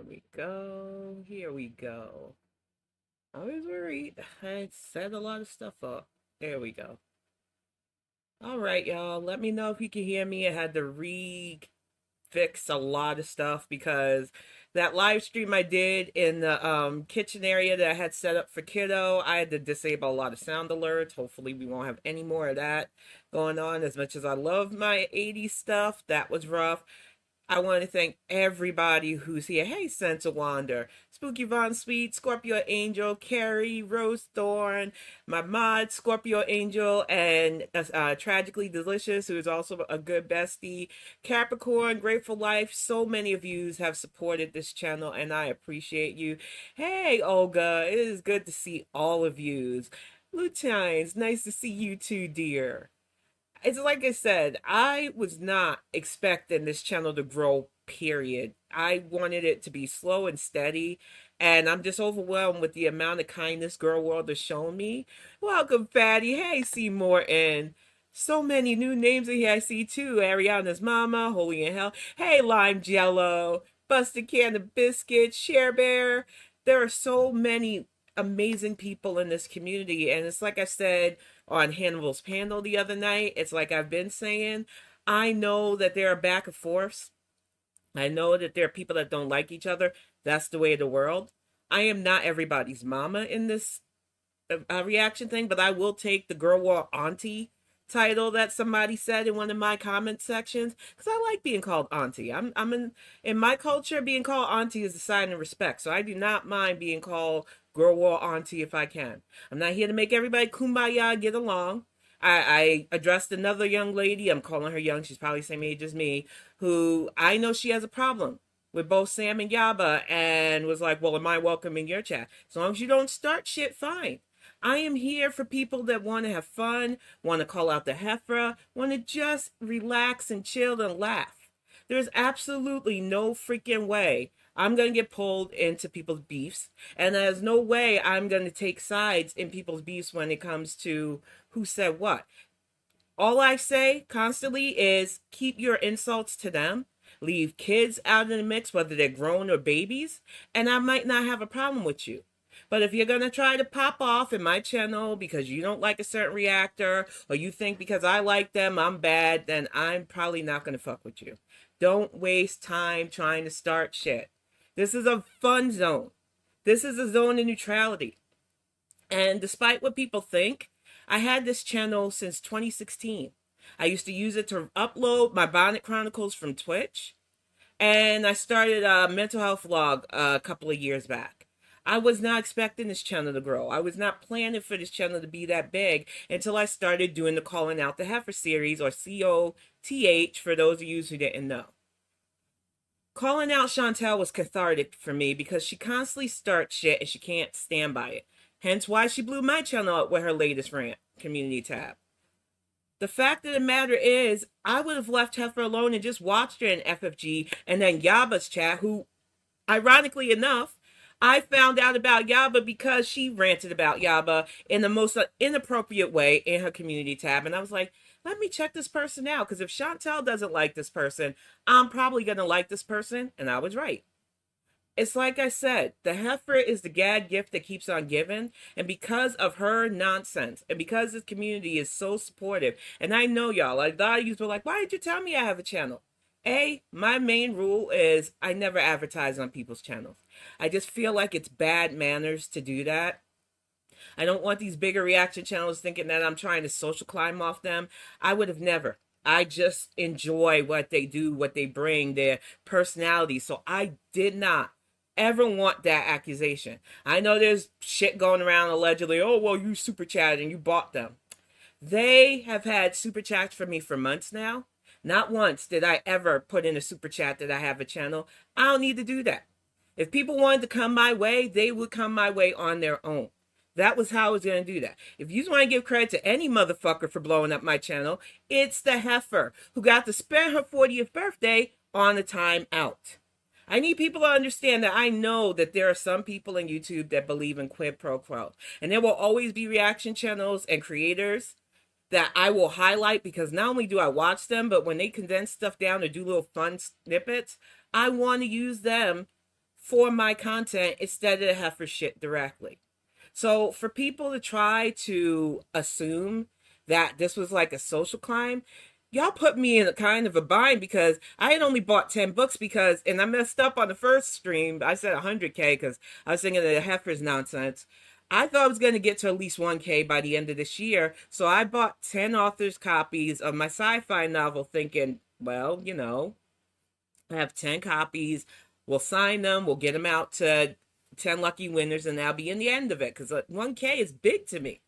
we go. Here we go. I was worried. I set a lot of stuff up. There we go. All right, y'all. Let me know if you can hear me. I had to fix a lot of stuff because that live stream I did in the kitchen area that I had set up for kiddo, I had to disable a lot of sound alerts. Hopefully we won't have any more of that going on. As much as I love my 80s stuff, that was rough. I want to thank everybody who's here. Hey, Sense Wander, Spooky Von Sweet, Scorpio Angel, Carrie, Rose Thorn, my mod, Scorpio Angel, and Tragically Delicious, who is also a good bestie, Capricorn, Grateful Life. So many of you have supported this channel, and I appreciate you. Hey, Olga, it is good to see all of yous. Lutines, nice to see you too, dear. It's like I said, I was not expecting this channel to grow, period. I wanted it to be slow and steady, and I'm just overwhelmed with the amount of kindness Girl World has shown me. Welcome, Fatty. Hey, Seymour, and so many new names in here I see too. Ariana's Mama, Holy in Hell. Hey, Lime Jello, Busted Can of Biscuits, Share Bear. There are so many amazing people in this community, and it's like I said on Hannibal's panel the other night. It's like I've been saying, I know that there are back and forths. I know that there are people that don't like each other. That's the way of the world. I am not everybody's mama in this reaction thing, but I will take the Girl War Auntie title that somebody said in one of my comment sections because I like being called auntie. I'm in my culture, being called auntie is a sign of respect, so I do not mind being called Girl War Auntie if I can. I'm not here to make everybody kumbaya get along. I addressed another young lady, I'm calling her young, she's probably the same age as me, who I know she has a problem with both Sam and Yaba, and was like, well, am I welcome in your chat? As long as you don't start shit, fine. I am here for people that want to have fun, want to call out the Heffa, want to just relax and chill and laugh. There's absolutely no freaking way I'm going to get pulled into people's beefs. And there's no way I'm going to take sides in people's beefs when it comes to who said what. All I say constantly is keep your insults to them. Leave kids out in the mix, whether they're grown or babies. And I might not have a problem with you. But if you're going to try to pop off in my channel because you don't like a certain reactor, or you think because I like them I'm bad, then I'm probably not going to fuck with you. Don't waste time trying to start shit. This is a fun zone. This is a zone of neutrality. And despite what people think, I had this channel since 2016. I used to use it to upload my Bonnet Chronicles from Twitch. And I started a mental health vlog a couple of years back. I was not expecting this channel to grow. I was not planning for this channel to be that big until I started doing the Calling Out the Heifer series, or COTH, for those of you who didn't know. Calling out Chantel was cathartic for me because she constantly starts shit and she can't stand by it. Hence why she blew my channel up with her latest rant, community tab. The fact of the matter is, I would have left Heffa alone and just watched her in FFG and then Yaba's chat, who, ironically enough, I found out about Yaba because she ranted about Yaba in the most inappropriate way in her community tab. And I was like, let me check this person out, because if Chantel doesn't like this person, I'm probably going to like this person. And I was right. It's like I said, the Heffa is the gag gift that keeps on giving. And because of her nonsense, and because this community is so supportive, and I know y'all, like, a lot of you were like, why did you tell me I have a channel? My main rule is I never advertise on people's channels. I just feel like it's bad manners to do that. I don't want these bigger reaction channels thinking that I'm trying to social climb off them. I would have never. I just enjoy what they do, what they bring, their personality. So I did not ever want that accusation. I know there's shit going around allegedly, oh, well, you super chatted and you bought them. They have had super chats for me for months now. Not once did I ever put in a super chat that I have a channel. I don't need to do that. If people wanted to come my way, they would come my way on their own. That was how I was going to do that. If you want to give credit to any motherfucker for blowing up my channel, it's the Heffa, who got to spend her 40th birthday on a time out. I need people to understand that I know that there are some people in YouTube that believe in quid pro quo. And there will always be reaction channels and creators that I will highlight, because not only do I watch them, but when they condense stuff down or do little fun snippets, I want to use them for my content instead of the heifer shit directly. So for people to try to assume that this was like a social climb, y'all put me in a kind of a bind because I had only bought 10 books because, and I messed up on the first stream. I said 100K because I was thinking of the heifer's nonsense. I thought I was going to get to at least 1K by the end of this year. So I bought 10 authors' copies of my sci-fi novel thinking, well, you know, I have 10 copies. We'll sign them. We'll get them out to 10 lucky winners and that'll be in the end of it because 1K is big to me.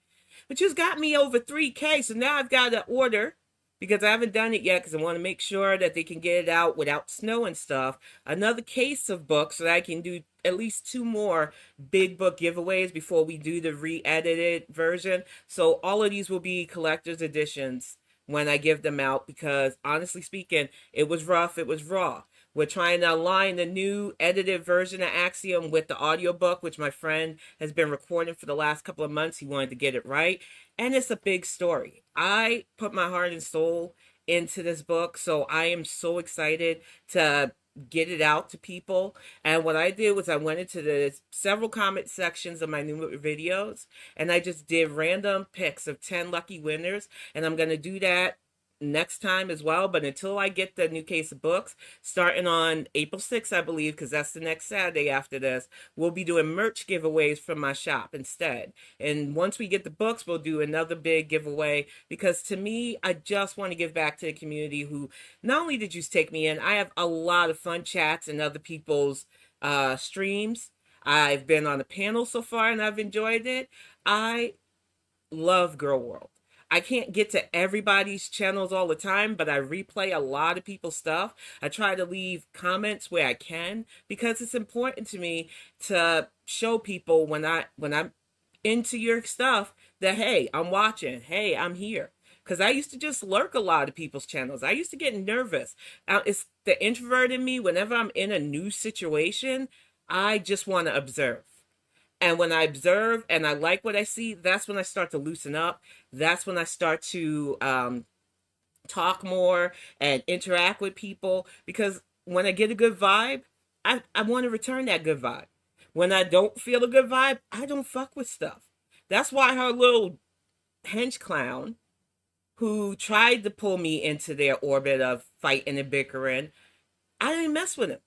But just got me over 3K. So now I've got to order, because I haven't done it yet because I want to make sure that they can get it out without snow and stuff, another case of books so that I can do at least 2 more big book giveaways before we do the re-edited version. So all of these will be collector's editions when I give them out because honestly speaking, it was rough, it was raw. We're trying to align the new edited version of Axiom with the audiobook, which my friend has been recording for the last couple of months. He wanted to get it right. And it's a big story. I put my heart and soul into this book, so I am so excited to get it out to people. And what I did was I went into the several comment sections of my new videos, and I just did random picks of 10 lucky winners. And I'm going to do that next time as well, but until I get the new case of books starting on April 6th, I believe, because that's the next Saturday after this, we'll be doing merch giveaways from my shop instead. And once we get the books, we'll do another big giveaway because to me, I just want to give back to the community who not only did you take me in, I have a lot of fun chats and other people's streams. I've been on a panel so far and I've enjoyed it. I love Girl World. I can't get to everybody's channels all the time, but I replay a lot of people's stuff. I try to leave comments where I can because it's important to me to show people when I'm into your stuff that, hey, I'm watching. Hey, I'm here. Because I used to just lurk a lot of people's channels. I used to get nervous. It's the introvert in me. Whenever I'm in a new situation, I just want to observe. And when I observe and I like what I see, that's when I start to loosen up. That's when I start to talk more and interact with people. Because when I get a good vibe, I want to return that good vibe. When I don't feel a good vibe, I don't fuck with stuff. That's why her little hench clown, who tried to pull me into their orbit of fighting and bickering, I didn't mess with him.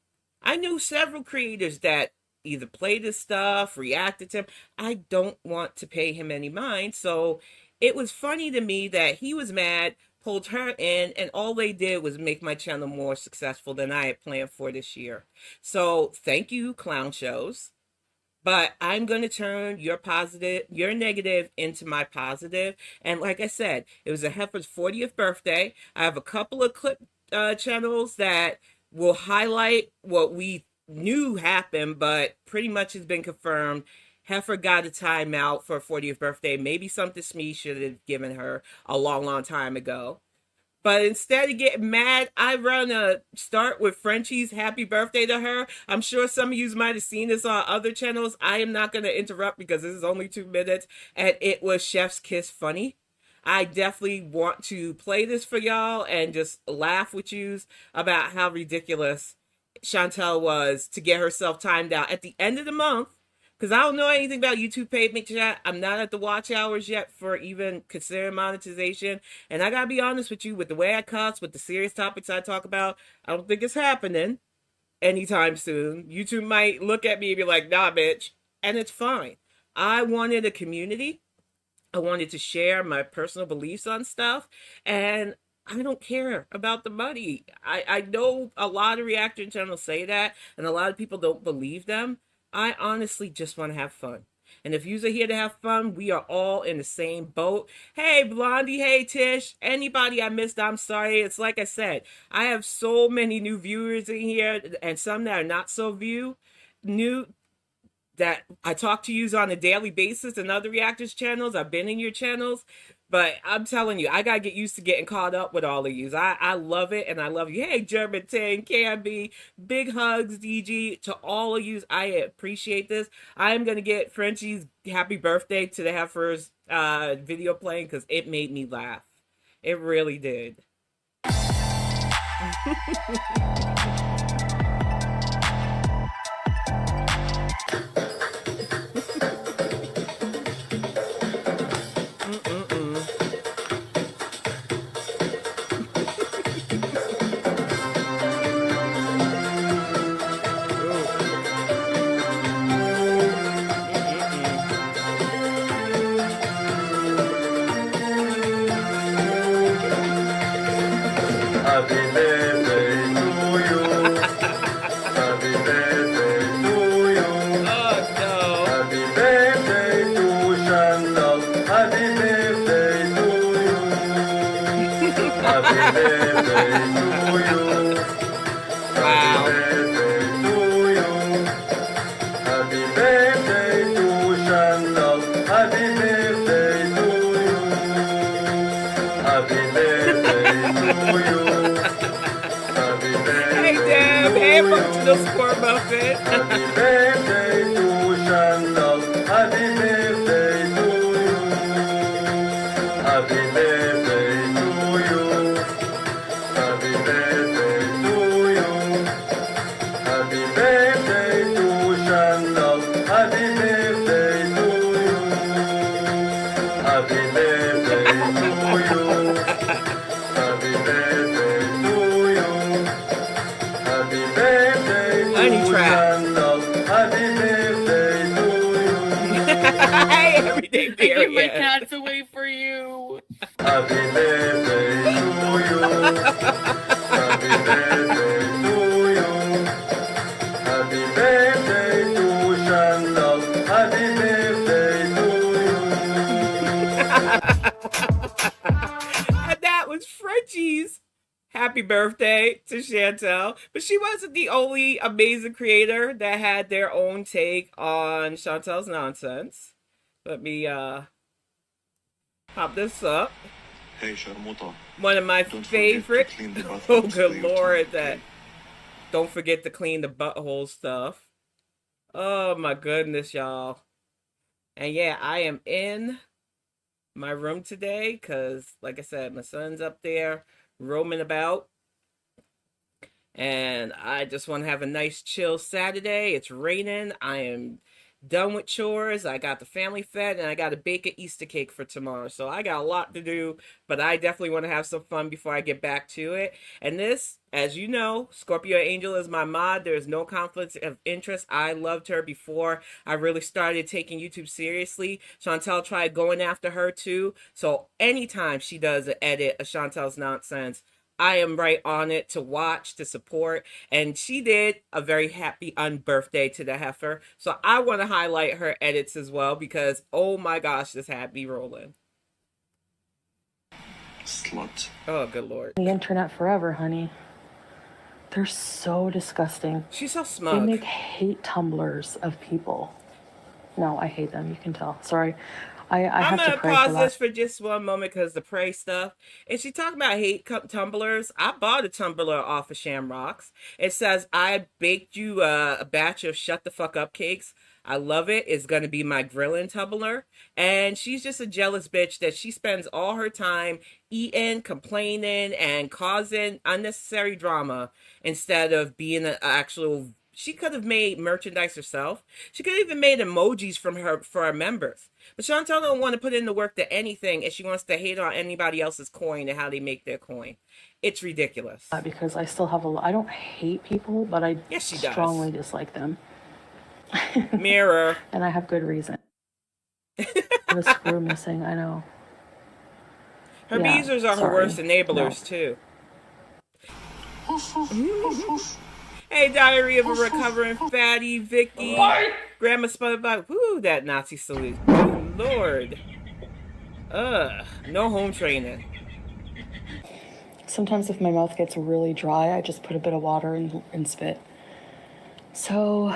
I knew several creators that either played his stuff, reacted to him. I don't want to pay him any mind. So it was funny to me that he was mad, pulled her in, and all they did was make my channel more successful than I had planned for this year. So thank you, clown shows. But I'm going to turn your negative into my positive. And like I said, it was a heifer's 40th birthday. I have a couple of clip channels that will highlight what we knew happened, but pretty much has been confirmed. Heifer got a timeout for her 40th birthday. Maybe something Smee should have given her a long, long time ago. But instead of getting mad, I run a start with Frenchie's happy birthday to her. I'm sure some of you might have seen this on other channels. I am not going to interrupt because this is only 2 minutes. And it was Chef's Kiss funny. I definitely want to play this for y'all and just laugh with you about how ridiculous Chantel was to get herself timed out at the end of the month. Because I don't know anything about YouTube payment chat. I'm not at the watch hours yet for even considering monetization. And I gotta be honest with you, with the way I cuss, with the serious topics I talk about, I don't think it's happening anytime soon. YouTube might look at me and be like, nah, bitch. And it's fine. I wanted a community. I wanted to share my personal beliefs on stuff. And I don't care about the money. I know a lot of reaction channels say that, and a lot of people don't believe them. I honestly just want to have fun. And if you're here to have fun, we are all in the same boat. Hey, Blondie. Hey, Tish. Anybody I missed, I'm sorry. It's like I said, I have so many new viewers in here and some that are not so new that I talk to you on a daily basis and other reactors channels. I've been in your channels. But I'm telling you, I got to get used to getting caught up with all of you. I love it, and I love you. Hey, German 10, KB, big hugs, DG, to all of you. I appreciate this. I am going to get Frenchie's happy birthday to the Heifer's video playing because it made me laugh. It really did. Wow. Happy birthday to Chantal. Happy birthday to you. Happy birthday to you. Happy Hey, Deb. birthday Hey, to emotional you. sport muffin. Happy birthday to Chantal. Happy birthday to you. Happy birthday to you. Happy birthday to you. Happy birthday to Chantal. Happy birthday to you. Happy birthday to you. Happy birthday to you. Happy birthday Honey to trap. Chantal. Happy birthday to you. Hey, everyday I give my period. cats away for you. Happy birthday to you. Happy birthday to you. Happy birthday to Chantal. Happy birthday to you. And that was Frenchie's happy birthday to Chantel. But she wasn't the only amazing creator that had their own take on Chantel's nonsense. Let me pop this up. Hey, Sharmuta. One of my Don't favorite. forget to clean the Oh, bathrooms good for your lord, tongue, that. okay? Don't forget to clean the butthole stuff. Oh my goodness, y'all. And yeah, I am in my room today because, like I said, my son's up there roaming about. And I just want to have a nice chill Saturday. It's raining. I am done with chores. I got the family fed and I got to bake an Easter cake for tomorrow. So I got a lot to do, but I definitely want to have some fun before I get back to it. And this, as you know, Scorpio Angel is my mod. There's no conflict of interest. I loved her before I really started taking YouTube seriously. Chantel tried going after her too. So anytime she does an edit of Chantel's nonsense, I am right on it to watch, to support. And she did a very happy unbirthday to the heifer. So I want to highlight her edits as well because, oh my gosh, this had me rolling. Slut. Oh, good lord. The internet forever, honey. They're so disgusting. She's so They smug. make hate tumblers of people. No, I hate them. You can tell. Sorry. I I'm have to gonna pray pause for this that. for just one moment because the pray stuff. And she talking about hate tumblers. I bought a tumbler off of Shamrocks. It says I baked you a batch of shut the fuck up cakes. I love it. It's gonna be my grilling tumbler. And she's just a jealous bitch that she spends all her time eating, complaining, and causing unnecessary drama instead of being an actual. She could have made merchandise herself. She could have even made emojis from her for her members. But Chantel don't want to put in the work to anything, and she wants to hate on anybody else's coin and how they make their coin. It's ridiculous. Because I still have I don't hate people, but I Yes, she does. strongly dislike them. Mirror. And I have good reason. The screw missing, I know. Her Yeah, beezers are her sorry. worst enablers, too. Hey, Diary of a Recovering Fatty, Vicky. Grandma spun about, whoo, that Nazi salute. Good lord. No home training. Sometimes if my mouth gets really dry, I just put a bit of water and spit. So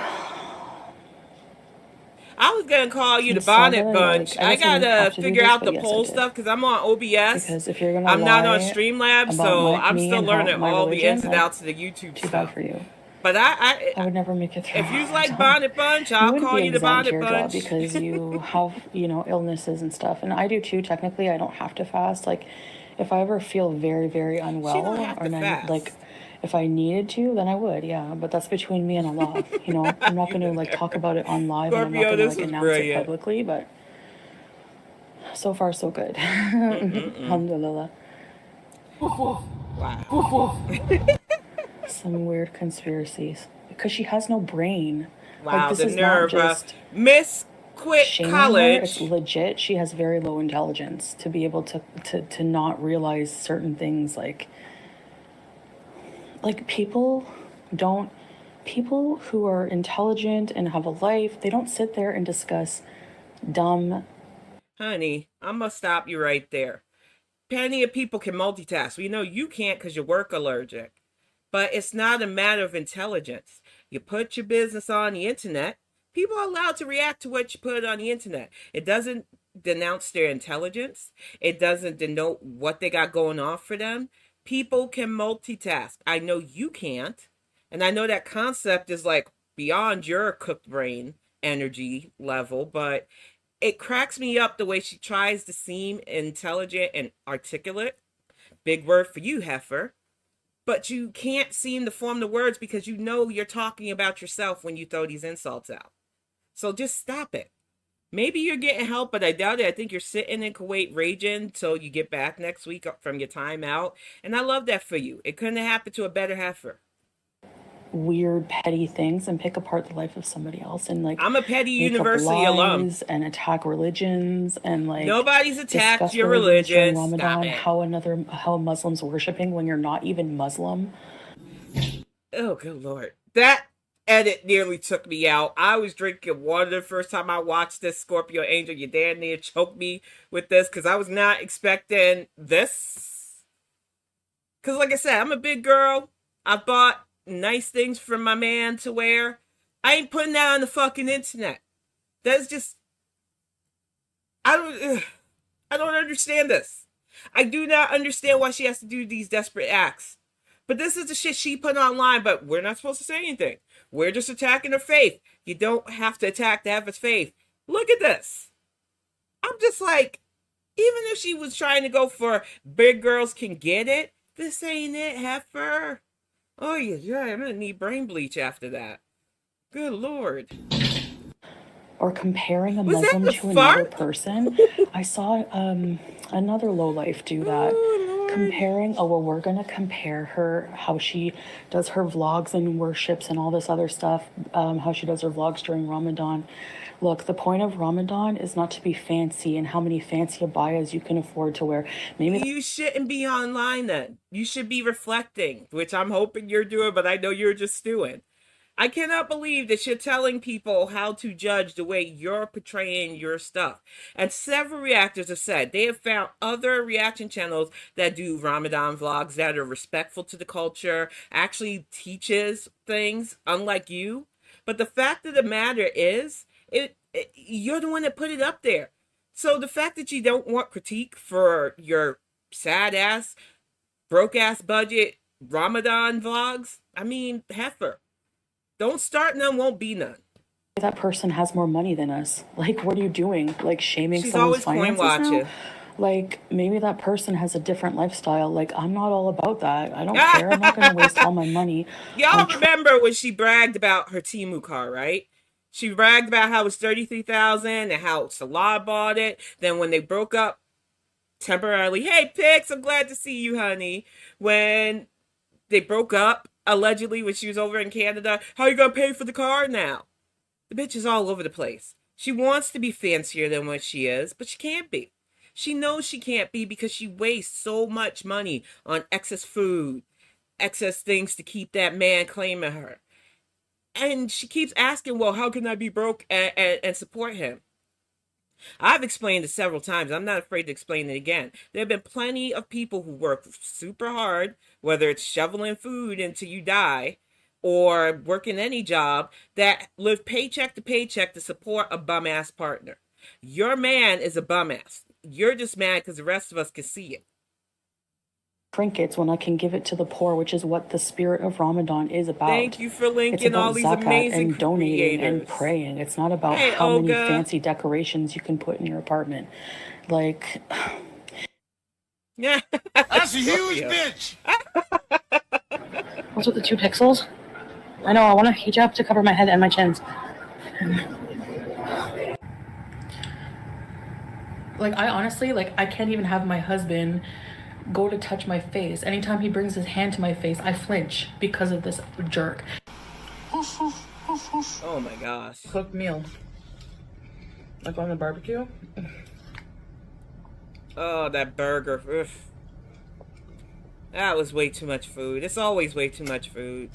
I was gonna call you the It's not Bonnet really, Bunch. like, I I guess I didn't gotta have to do figure this, out but the yes, I poll did. stuff because I'm on OBS. Because if you're gonna I'm not on lie Streamlabs, about so my- I'm me still and learning my all the religion, ins and like, outs of the YouTube too stuff. bad for you. But I would never make it through. if you like So, Bonnet Bunch, you I'll wouldn't call be you the exempt to Bonnet your job Bunch. because you have, illnesses and stuff. And I do too, technically. I don't have to fast. Like, if I ever feel very, very unwell, don't have to fast. like, if I needed to, then I would, yeah. But that's between me and Allah, I'm not going to, like, talk about it on live, and I'm not Scorpio, going to, this like, was announce brilliant. it publicly, but so far, so good. Alhamdulillah. Wow. Some weird conspiracies. Because she has no brain. Wow, this the is nerve. not just Miss quit shaming her. college. It's legit. She has very low intelligence to be able to not realize certain things. Like people who are intelligent and have a life, they don't sit there and discuss dumb. Honey, I'm gonna stop you right there. plenty of people can multitask. We know you can't because you're work allergic. But it's not a matter of intelligence. You put your business on the internet, people are allowed to react to what you put on the internet. It doesn't denounce their intelligence. It doesn't denote what they got going on for them. People can multitask. I know you can't. And I know that concept is like beyond your cooked brain energy level, but it cracks me up the way she tries to seem intelligent and articulate. Big word for you, Heffa. But you can't seem to form the words because you know you're talking about yourself when you throw these insults out. So just stop it. Maybe you're getting help, but I doubt it. I think you're sitting in Kuwait raging till you get back next week from your time out. And I love that for you. It couldn't have happened to a better Heffa. Weird petty things and pick apart the life of somebody else and like I'm a petty make up university alum lies and attack religions and like nobody's attacked discuss your religions during religion. Ramadan, how Muslims worshiping when you're not even Muslim. Oh, good Lord. That edit nearly took me out. I was drinking water the first time I watched this. Scorpio Angel, you damn near choked me with this because I was not expecting this. Because like I said, I'm a big girl. I bought nice things for my man to wear. I ain't putting that on the fucking internet. That's just... I don't understand this. I do not understand why she has to do these desperate acts. But this is the shit she put online, but we're not supposed to say anything. We're just attacking her faith. You don't have to attack the Heffa's faith. Look at this. I'm just like, even if she was trying to go for big girls can get it, this ain't it, Heffa. Oh, yeah, I'm going to need brain bleach after that. Good Lord. Or comparing a Was Muslim that to the another fart? person. I saw another lowlife do that. Oh, Comparing, oh, well, we're going to compare her, how she does her vlogs and worships and all this other stuff, how she does her vlogs during Ramadan. Look, the point of Ramadan is not to be fancy and how many fancy abayas you can afford to wear. Maybe you shouldn't be online then. You should be reflecting, which I'm hoping you're doing, but I know you're just stewing. I cannot believe that you're telling people how to judge the way you're portraying your stuff. And several reactors have said they have found other reaction channels that do Ramadan vlogs that are respectful to the culture, actually teaches things, unlike you. But the fact of the matter is, you're the one that put it up there. So the fact that you don't want critique for your sad ass, broke ass budget Ramadan vlogs, I mean, Heffa. Don't start none, won't be none. that person has more money than us. Like, what are you doing? Like, shaming She's someone's always coin finances watching. now? Like, maybe that person has a different lifestyle. Like, I'm not all about that. I don't care. I'm not going to waste all my money. Y'all remember when she bragged about her Temu car, right? She bragged about how it was $33,000 and how Salah bought it. Then when they broke up temporarily, hey, Pix, I'm glad to see you, honey. When they broke up, allegedly, when she was over in Canada, how you gonna pay for the car now? The bitch is all over the place. She wants to be fancier than what she is, but she can't be. She knows she can't be because she wastes so much money on excess food, excess things to keep that man claiming her. And she keeps asking, well, how can I be broke and support him? I've explained it several times. I'm not afraid to explain it again. There have been plenty of people who work super hard, whether it's shoveling food until you die or working any job, that live paycheck to paycheck to support a bum-ass partner. Your man is a bum-ass. You're just mad because the rest of us can see it. Trinkets when I can give it to the poor, which is what the spirit of Ramadan is about. Thank you for It's linking about all these zakat amazing and donating creators. and praying. It's not about Hey, how many Olga. fancy decorations you can put in your apartment. Like, Yeah. That's a huge bitch. What's with the 2 pixels? I know, I want a hijab to cover my head and my chins. Like, I honestly, like, I can't even have my husband go to touch my face. Anytime he brings his hand to my face, I flinch because of this jerk. Oh my gosh. Cooked meal. Like on the barbecue. Oh, that burger. Ugh. That was way too much food. It's always way too much food.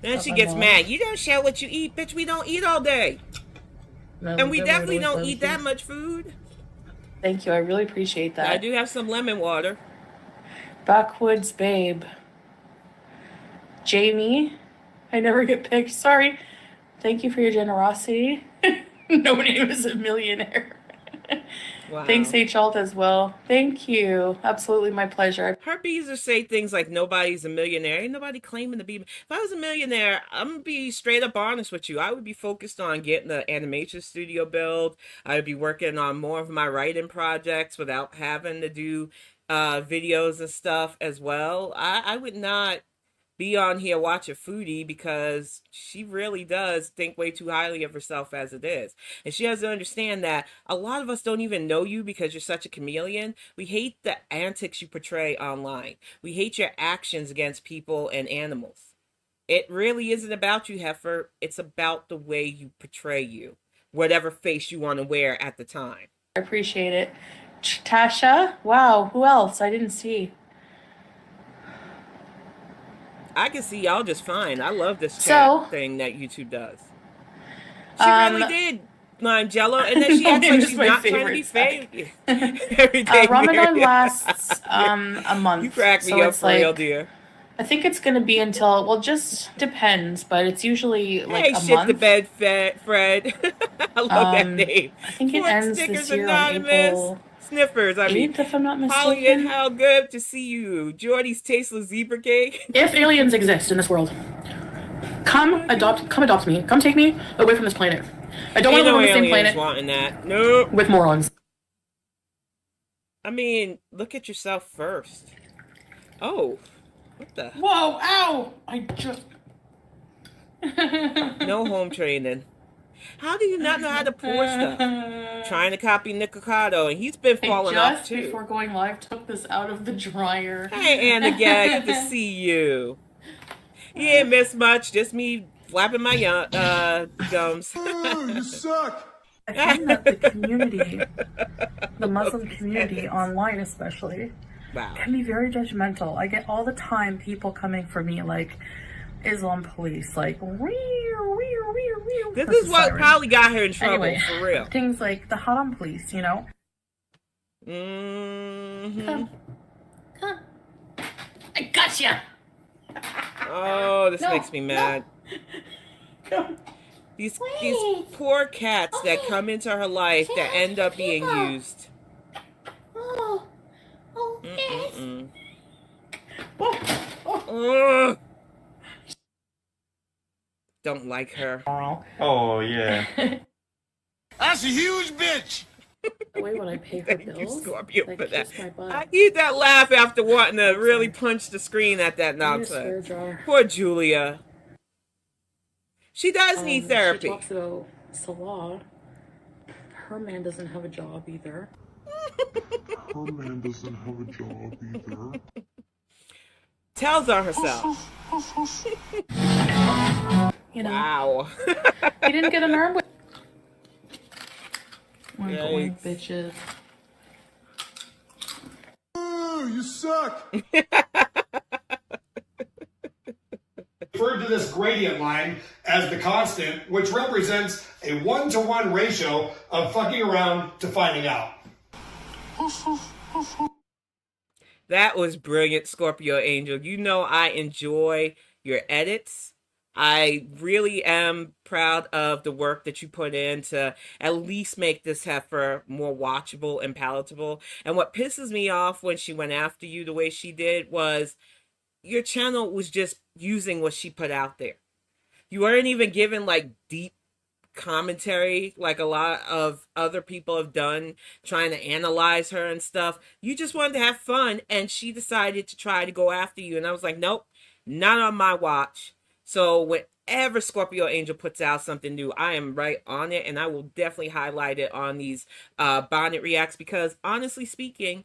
Then she gets mad. You don't share what you eat, bitch. We don't eat all day. And we definitely don't eat that much food. Thank you. I really appreciate I that. do have some lemon water. Backwoods Babe. Jamie. I never get picked. Sorry. Thank you for your generosity. No name is a millionaire. Wow. Thanks, H. Alt, as well. Thank you. Absolutely my pleasure. Her bees say things like nobody's a millionaire. Ain't nobody claiming to be. If I was a millionaire, I'm gonna be straight up honest with you. I would be focused on getting the animation studio build. I would be working on more of my writing projects without having to do videos and stuff as well. I would not be on here watching Foodie because she really does think way too highly of herself as it is. And she has to understand that a lot of us don't even know you because you're such a chameleon. We hate the antics you portray online. We hate your actions against people and animals. It really isn't about you, Heffa. It's about the way you portray you, whatever face you want to wear at the time. I appreciate it. Tasha? Wow, who else? I didn't see. I can see y'all just fine. I love this chat thing that YouTube does. She really did lime Jello, and then she acts like she's not trying to be fake. Ramadan lasts a month. You crack me up for real, dear. I think it's gonna be until, well, just depends, but it's usually like a month. Hey, shit the bed, Fred. I love that name. I think it ends this year on April Sniffers, I mean, 8th, if I'm not mistaken. Holly, and how good to see you. Jordy's tasteless zebra cake. If aliens exist in this world, come adopt me. Come take me away from this planet. I don't want to live on the same planet. Wanting that. Nope. With morons. I mean, look at yourself first. Oh, what the? Whoa! Ow! I just. No home training. How do you not know how to pour stuff? Trying to copy Nicocado, and he's been falling off too. Just before going live, took this out of the dryer. Hey, Anna Gag, good to see you. You ain't missed much, just me flapping my gums. Oh, you suck! I find that the community, the Muslim community online especially, can be very judgmental. I get all the time people coming for me like Islam police, like this is what probably got her in trouble, anyway, for real. Things like the haram police, you know. Mm-hmm. Come. I gotcha. Oh, this makes me mad. No. These poor cats that come into her life that end up being used. Mm-mm-mm. Don't like her. Oh, yeah. That's a huge bitch! The way when I pay for Thank you, bills, Scorpio, like, for that. kiss my butt. I need that laugh after wanting to really punch the screen at that nonsense. Poor Julia. She does need therapy. She talks about Salah. Her man doesn't have a job either. Her man doesn't have a job either. Tells on herself. You know. Wow. He didn't get an arm with. Yikes. Bitches. Oh, you suck! Referred to this gradient line as the constant, which represents a 1-to-1 ratio of fucking around to finding out. That was brilliant, Scorpio Angel. You know I enjoy your edits. I really am proud of the work that you put in to at least make this heifer more watchable and palatable. And what pisses me off when she went after you the way she did was your channel was just using what she put out there. You weren't even given like deep commentary like a lot of other people have done, trying to analyze her and stuff. You just wanted to have fun, and she decided to try to go after you. And I was like, nope, not on my watch. So whenever Scorpio Angel puts out something new, I am right on it, and I will definitely highlight it on these Bonnet Reacts, because honestly speaking,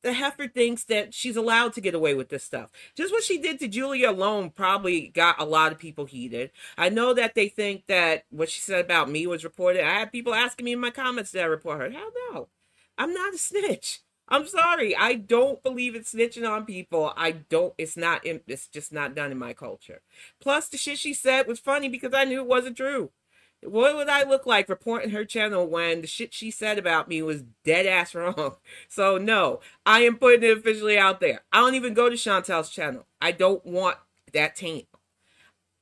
the heifer thinks that she's allowed to get away with this stuff. Just what she did to Julia alone probably got a lot of people heated. I know that they think that what she said about me was reported. I had people asking me in my comments, did I report her? Hell no. I'm not a snitch. I'm sorry. I don't believe in snitching on people. It's just not done in my culture. Plus, the shit she said was funny because I knew it wasn't true. What would I look like reporting her channel when the shit she said about me was dead ass wrong? So no, I am putting it officially out there. I don't even go to Chantel's channel. I don't want that taint.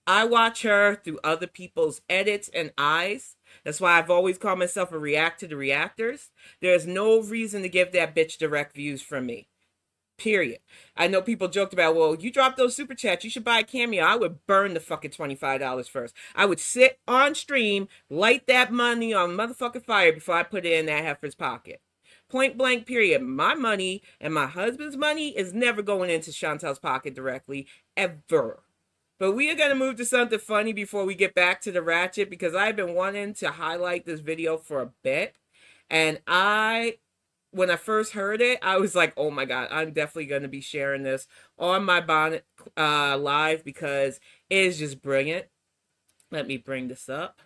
I watch her through other people's edits and eyes. That's why I've always called myself a react to the reactors. There's no reason to give that bitch direct views from me. Period. I know people joked about, well, you dropped those super chats, you should buy a Cameo. I would burn the fucking $25 first. I would sit on stream, light that money on motherfucking fire before I put it in that heifer's pocket. Point blank, period. My money and my husband's money is never going into Chantel's pocket directly, ever. But we are going to move to something funny before we get back to the ratchet, because I've been wanting to highlight this video for a bit. And when I first heard it, I was like, oh my God, I'm definitely going to be sharing this on my Bonnet live because it is just brilliant. Let me bring this up.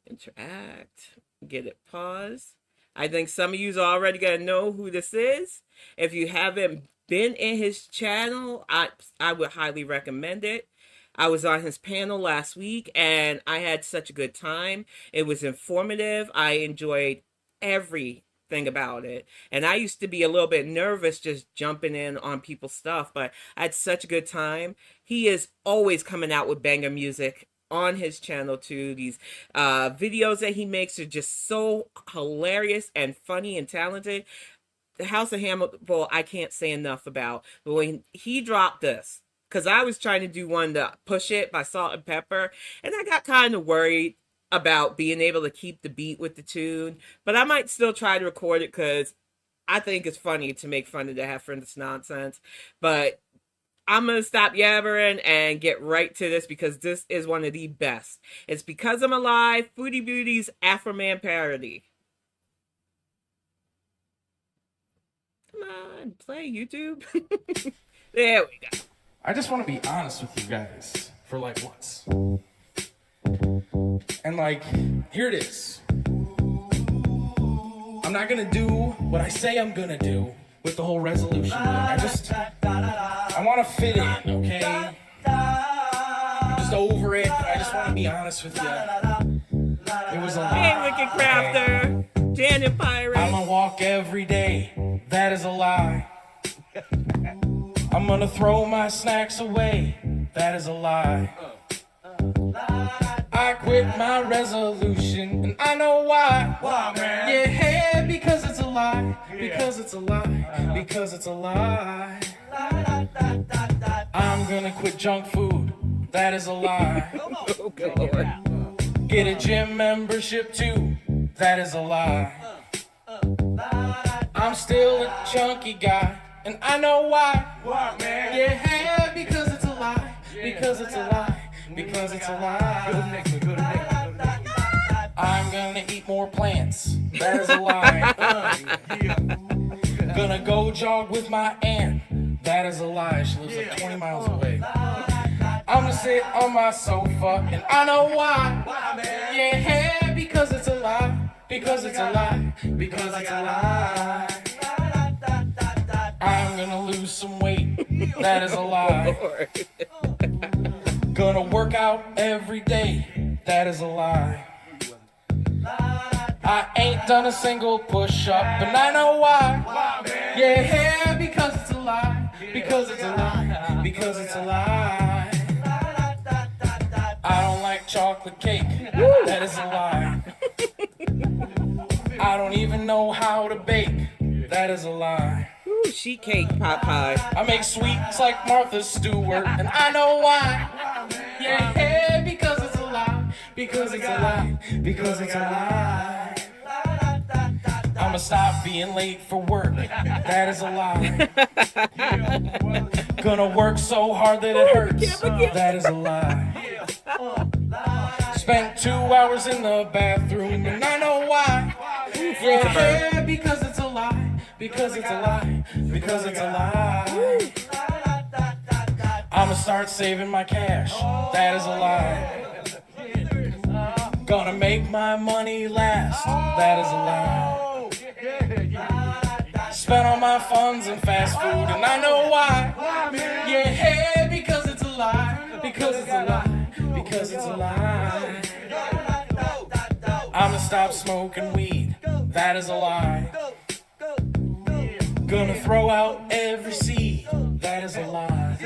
Interact. Get it paused. I think some of you are already going to know who this is. If you haven't been in his channel, I would highly recommend it. I was on his panel last week and I had such a good time. It was informative. I enjoyed everything about it. And I used to be a little bit nervous just jumping in on people's stuff, but I had such a good time. He is always coming out with banger music on his channel too. These videos that he makes are just so hilarious and funny and talented. The House of Hamilton, I can't say enough about. But when he dropped this, because I was trying to do one to Push It by Salt and Pepper, and I got kind of worried about being able to keep the beat with the tune, but I might still try to record it because I think it's funny to make fun of the heifer and this nonsense. But I'm going to stop yabbering and get right to this because this is one of the best. It's Because I'm Alive, Foodie Beauty's Afro Man parody. Come on, play YouTube. There we go. I just want to be honest with you guys for like once. And like, here it is. I'm not gonna do what I say I'm gonna do with the whole resolution thing. I want to fit in, okay? I'm just over it. I just want to be honest with you. It was a lie. Hey, Wicked Crafter, okay? Janet Pirate. I'm gonna walk every day. That is a lie. I'm gonna throw my snacks away. That is a lie. I quit my resolution, and I know why. Why, man? Yeah, because it's a lie. Because it's a lie. Because it's a lie. I'm gonna quit junk food. That is a lie. Oh, good Lord. Get a gym membership too. That is a lie. I'm still a chunky guy, and I know why. Why, man? Yeah, because it's a lie. Because it's a lie. Because it's a lie. I'm gonna eat more plants. That is a lie. Gonna go jog with my aunt. That is a lie. She lives like 20 miles away. I'm gonna sit on my sofa, and I know why. Yeah, because it's a lie. Because it's a lie. Because it's a lie. I'm gonna lose some weight. That is a lie. Gonna work out every day. That is a lie. I ain't done a single push-up, and I know why. Yeah, because it's a lie. Because it's a lie. Because it's a lie. I don't like chocolate cake. That is a lie. I don't even know how to bake. That is a lie. Ooh, sheet cake, pot pie. I make sweets like Martha Stewart, and I know why. Yeah, because it's a lie. Because it's a lie. Because it's a lie. I'ma stop being late for work. That is a lie. Gonna work so hard that it hurts. That is a lie. Spent 2 hours in the bathroom, and I know why. Yeah, because it's a lie. Because it's a lie. Because it's a lie. I'ma start saving my cash. That is a lie. Gonna make my money last. That is a lie. Spent all my funds in fast food, and I know why. Yeah, because it's a lie. Because it's a lie. Because it's a lie. I'ma stop smoking weed, that is a lie. Gonna throw out every seed, that is a lie.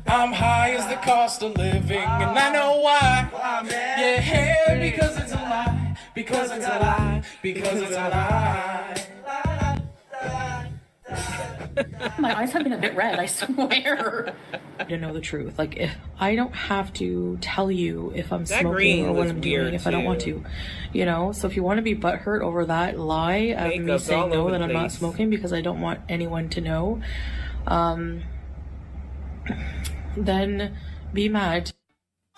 I'm high as the cost of living, and I know why. Yeah, because it's a lie, because it's a lie, because it's a lie. My eyes have been a bit red, I swear. To know the truth. Like, if I don't have to tell you if I'm That smoking green or what was I'm weird, doing if I don't want too. to. You know? So if you want to be butthurt over that lie of me Makeup's saying all no, over that the I'm not place. smoking because I don't want anyone to know, then be mad.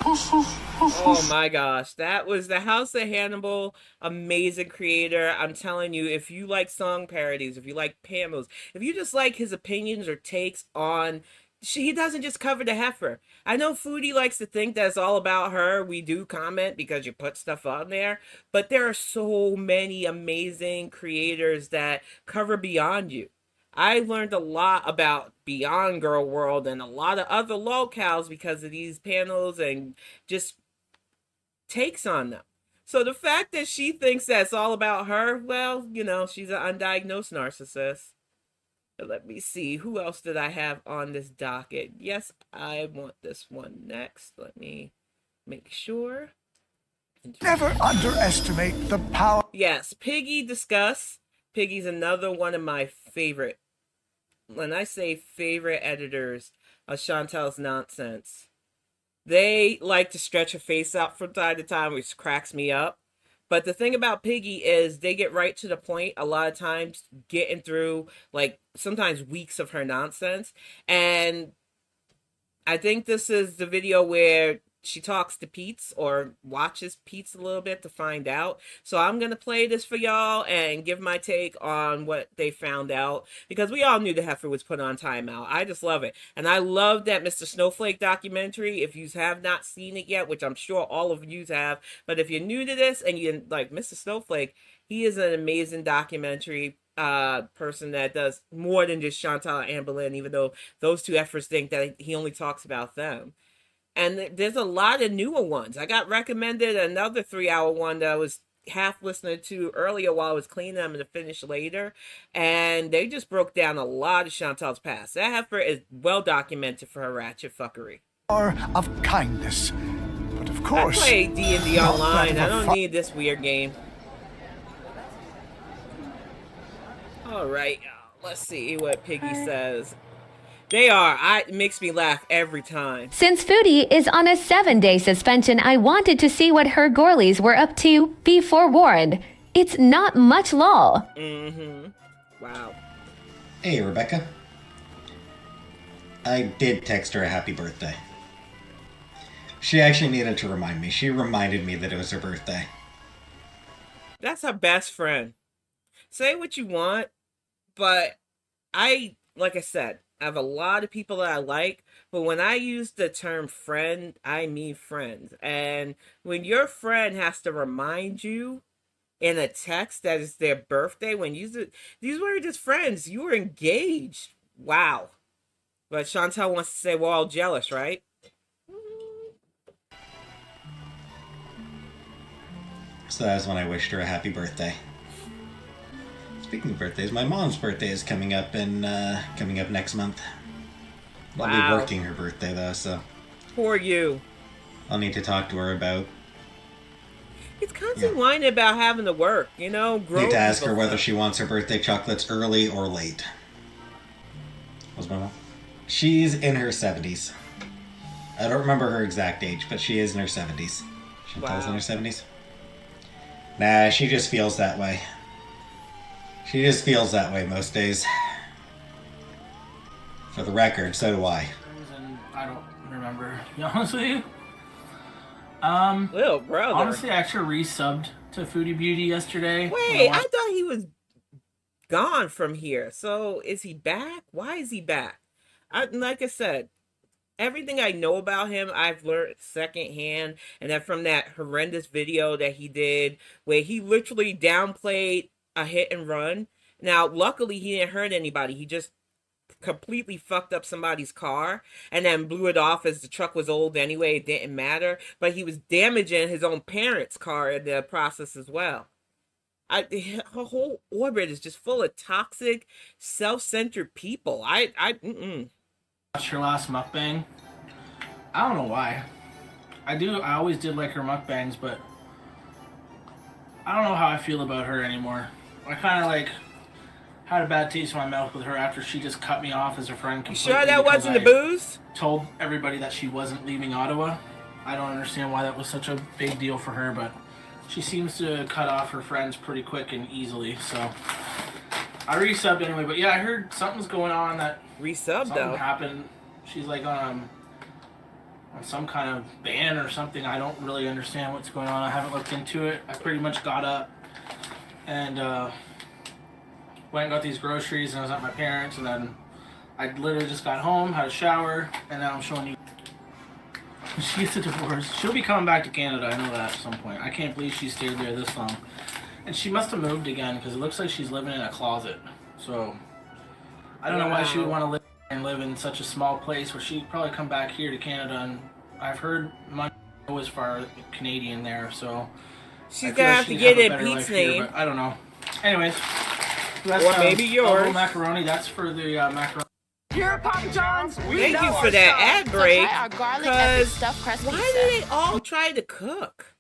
Oh my gosh, that was the House of Hannibal, amazing creator. I'm telling you, if you like song parodies, if you like panels, if you just like his opinions or takes on, he doesn't just cover the heifer. I know Foodie likes to think that it's all about her. We do comment because you put stuff on there, but there are so many amazing creators that cover beyond you. I learned a lot about Beyond Girl World and a lot of other locales because of these panels and just takes on them. So the fact that she thinks that's all about her, well, you know, she's an undiagnosed narcissist. Let me see. Who else did I have on this docket? Yes, I want this one next. Let me make sure. Never underestimate the power. Yes, Piggy Discuss. Piggy's another one of my favorite. When I say favorite editors of Chantel's nonsense, they like to stretch her face out from time to time, which cracks me up. But the thing about Piggy is they get right to the point a lot of times, getting through like sometimes weeks of her nonsense. And I think this is the video where she talks to Pete's or watches Pete's a little bit to find out. So I'm going to play this for y'all and give my take on what they found out, because we all knew the heifer was put on timeout. I just love it. And I love that Mr. Snowflake documentary. If you have not seen it yet, which I'm sure all of you have, but if you're new to this and you like Mr. Snowflake, he is an amazing documentary person that does more than just Chantal and Anne Boleyn, even though those two efforts think that he only talks about them. And there's a lot of newer ones. I got recommended another 3-hour one that I was half listening to earlier while I was cleaning them to finish later. And they just broke down a lot of Chantal's past. That heifer is well documented for her ratchet fuckery. Of kindness. But of I course, play D&D not online. that I of a don't need this weird game. Alright, let's see what Piggy says. It makes me laugh every time. Since Foodie is on a 7-day suspension, I wanted to see what her girlies were up to. Be forewarned, it's not much law. Wow. Hey, Rebecca. I did text her a happy birthday. She actually needed to remind me. She reminded me that it was her birthday. That's her best friend. Say what you want, but like I said, I have a lot of people that I like, but when I use the term friend, I mean friends. And when your friend has to remind you in a text that it's their birthday, these were just friends. You were engaged. Wow. But Chantal wants to say we're all jealous, right? So that was when I wished her a happy birthday. Speaking of birthdays, my mom's birthday is coming up next month. I'll be working her birthday though, so Poor you. I'll need to talk to her about. It's constantly whining about having to work, Need to ask her whether she wants her birthday chocolates early or late. What's my mom? She's in her 70s. I don't remember her exact age, but she is in her 70s. Chantal's in her 70s? Nah, she just feels that way. She just feels that way most days. For the record, so do I. I don't remember, to be honest with you. Little brother. Honestly, I actually resubbed to Foodie Beauty yesterday. Wait, I thought he was gone from here. So is he back? Why is he back? Like I said, everything I know about him, I've learned secondhand, and then from that horrendous video that he did where he literally downplayed a hit and run. Now, luckily, he didn't hurt anybody. He just completely fucked up somebody's car and then blew it off as the truck was old anyway. It didn't matter. But he was damaging his own parents' car in the process as well. Her whole orbit is just full of toxic, self-centered people. Watched her last mukbang. I don't know why. I always did like her mukbangs, but I don't know how I feel about her anymore. I kind of like had a bad taste in my mouth with her after she just cut me off as a friend completely. You sure that wasn't the booze? Told everybody that she wasn't leaving Ottawa. I don't understand why that was such a big deal for her, but she seems to cut off her friends pretty quick and easily, so I resubbed anyway. But yeah, I heard something's going on that resubbed though happened. She's like on some kind of ban or something. I don't really understand what's going on. I haven't looked into it. I pretty much got up and went and got these groceries, and I was at my parents', and then I literally just got home, had a shower, and now I'm showing you. She gets a divorce. She'll be coming back to Canada, I know that at some point. I can't believe she stayed there this long. And she must have moved again, because it looks like she's living in a closet. So, I don't know why she would want to live in such a small place, where she'd probably come back here to Canada, and I've heard Montreal as far Canadian there, so she's gonna have to get it Pete's name. I don't know. Anyways, that's, or maybe yours. Macaroni. That's for the macaroni. Here at Papa John's, thank you for that ad break. Because why do they all try to cook?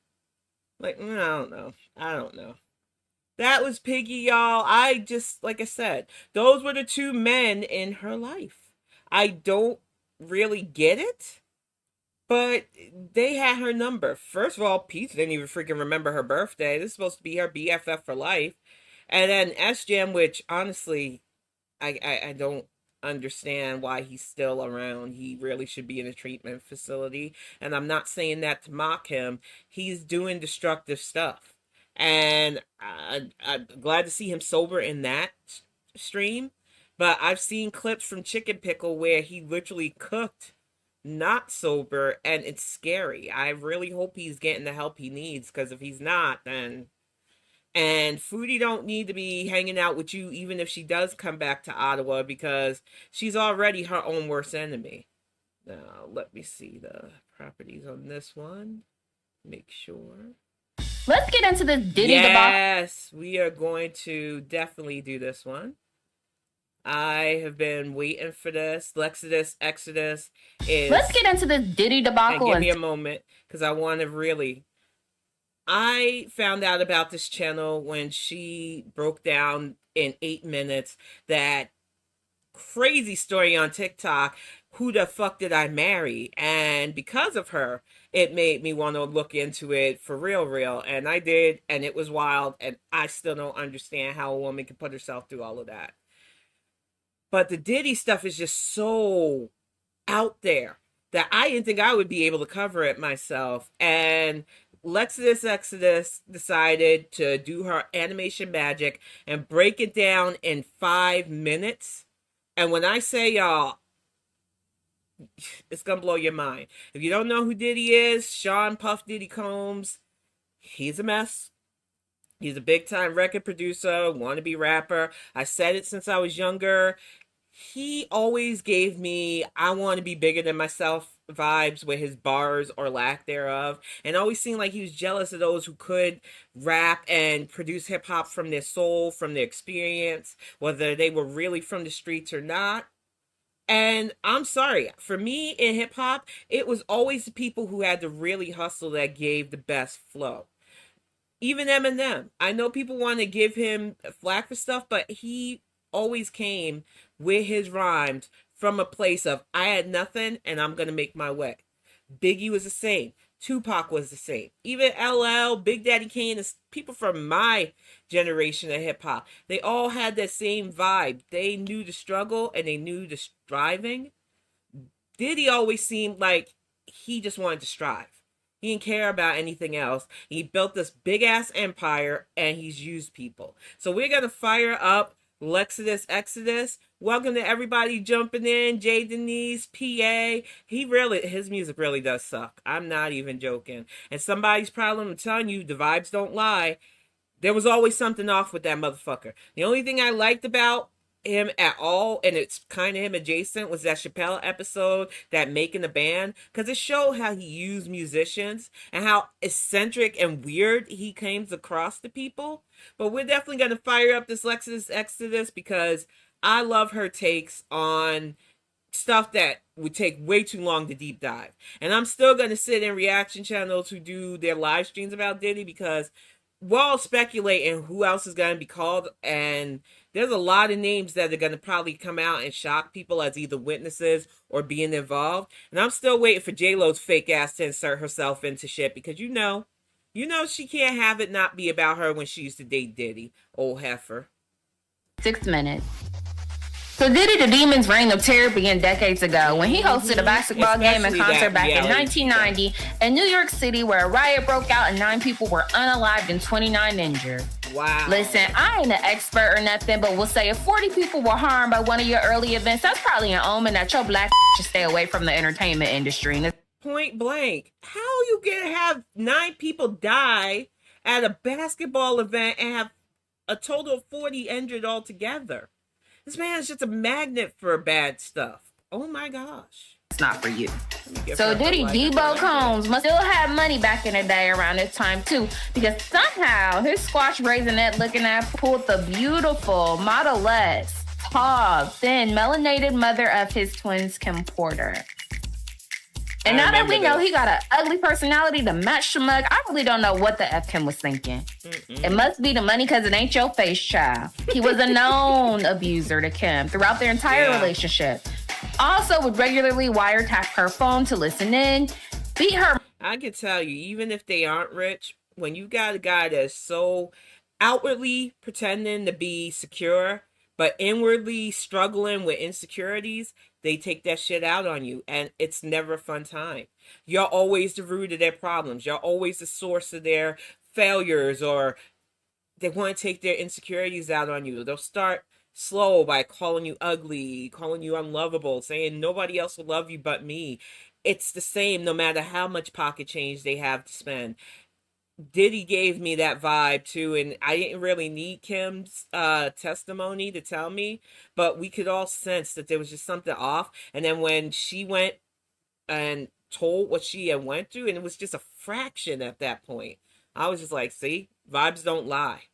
Like, I don't know. That was Piggy, y'all. Like I said, those were the two men in her life. I don't really get it, but they had her number. First of all, Pete didn't even freaking remember her birthday. This is supposed to be her BFF for life. And then SJM, which honestly, I don't understand why he's still around. He really should be in a treatment facility. And I'm not saying that to mock him. He's doing destructive stuff. And I'm glad to see him sober in that stream. But I've seen clips from Chicken Pickle where he literally cooked not sober, and it's scary. I really hope he's getting the help he needs, because if he's not, then... And Foodie don't need to be hanging out with you even if she does come back to Ottawa, because she's already her own worst enemy. Now, let me see the properties on this one. Make sure. Let's get into this Diddy debacle. Yes, we are going to definitely do this one. I have been waiting for this. Lexodus Exodus is... Let's get into this Diddy debacle. And give me a moment, because I want to really... I found out about this channel when she broke down in 8 minutes that crazy story on TikTok, who the fuck did I marry? And because of her, it made me want to look into it for real. And I did, and it was wild, and I still don't understand how a woman can put herself through all of that. But the Diddy stuff is just so out there that I didn't think I would be able to cover it myself. And Lexodus Exodus decided to do her animation magic and break it down in 5 minutes. And when I say y'all, it's gonna blow your mind. If you don't know who Diddy is, Sean Puff Diddy Combs, he's a mess. He's a big time record producer, wannabe rapper. I said it since I was younger. He always gave me I want to be bigger than myself vibes with his bars or lack thereof, and always seemed like he was jealous of those who could rap and produce hip-hop from their soul, from their experience, whether they were really from the streets or not. And I'm sorry, for me in hip-hop, it was always the people who had to really hustle that gave the best flow. Even Eminem, I know people want to give him flack for stuff, but he always came with his rhymes from a place of, I had nothing and I'm going to make my way. Biggie was the same. Tupac was the same. Even LL, Big Daddy Kane, and people from my generation of hip hop, they all had that same vibe. They knew the struggle and they knew the striving. Diddy always seemed like he just wanted to strive. He didn't care about anything else. He built this big ass empire and he's used people. So we're going to fire up Lexodus Exodus. Welcome to everybody jumping in. Jay Denise, PA. His music really does suck. I'm not even joking. And somebody's problem, I'm telling you, the vibes don't lie. There was always something off with that motherfucker. The only thing I liked about him at all, and it's kind of him adjacent, was that Chappelle episode, that Making the Band, because it showed how he used musicians and how eccentric and weird he came across to people. But we're definitely going to fire up this Lexus Exodus because I love her takes on stuff that would take way too long to deep dive. And I'm still going to sit in reaction channels who do their live streams about Diddy because we're all speculating who else is going to be called, and there's a lot of names that are going to probably come out and shock people as either witnesses or being involved. And I'm still waiting for J-Lo's fake ass to insert herself into shit because you know she can't have it not be about her when she used to date Diddy, old heifer. 6 minutes. So Diddy the Demon's reign of terror began decades ago when he hosted a basketball game and concert back in 1990 in New York City where a riot broke out and 9 people were unalived and 29 injured. Wow. Listen, I ain't an expert or nothing, but we'll say if 40 people were harmed by one of your early events, that's probably an omen that your black should stay away from the entertainment industry. Point blank. How you gonna have 9 people die at a basketball event and have a total of 40 injured altogether? This man is just a magnet for bad stuff. Oh my gosh. It's not for you. So Diddy Debo Combs must still have money back in the day around this time too, because somehow his squash raisinette looking at pulled the beautiful, model-less, tall, thin, melanated mother of his twins, Kim Porter. And now that we know he got an ugly personality to match the mug, I really don't know what the F Kim was thinking. It must be the money because it ain't your face, child. He was a known abuser to Kim throughout their entire relationship. Also would regularly wiretap her phone to listen in, beat her. I can tell you, even if they aren't rich, when you got a guy that's so outwardly pretending to be secure, but inwardly struggling with insecurities, they take that shit out on you, and it's never a fun time. You're always the root of their problems. You're always the source of their failures, or they want to take their insecurities out on you. They'll start slow by calling you ugly, calling you unlovable, saying nobody else will love you but me. It's the same no matter how much pocket change they have to spend. Diddy gave me that vibe too, and I didn't really need Kim's testimony to tell me, but we could all sense that there was just something off. And then when she went and told what she had went through, and it was just a fraction at that point, I was just like, see, vibes don't lie.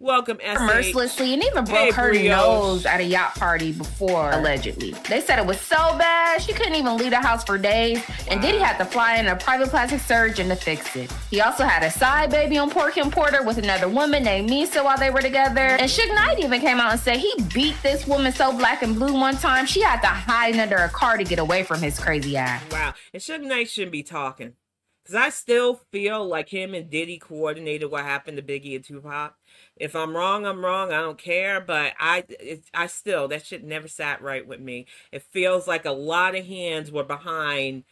Welcome, S.H. mercilessly, and even broke her nose at a yacht party before, allegedly. They said it was so bad, she couldn't even leave the house for days, and Diddy had to fly in a private plastic surgeon to fix it. He also had a side baby on Poor Kim Porter with another woman named Misa while they were together, and Suge Knight even came out and said he beat this woman so black and blue one time, she had to hide under a car to get away from his crazy ass. Wow, and Suge Knight shouldn't be talking. Because I still feel like him and Diddy coordinated what happened to Biggie and Tupac. If I'm wrong, I'm wrong. I don't care. But I still, that shit never sat right with me. It feels like a lot of hands were behind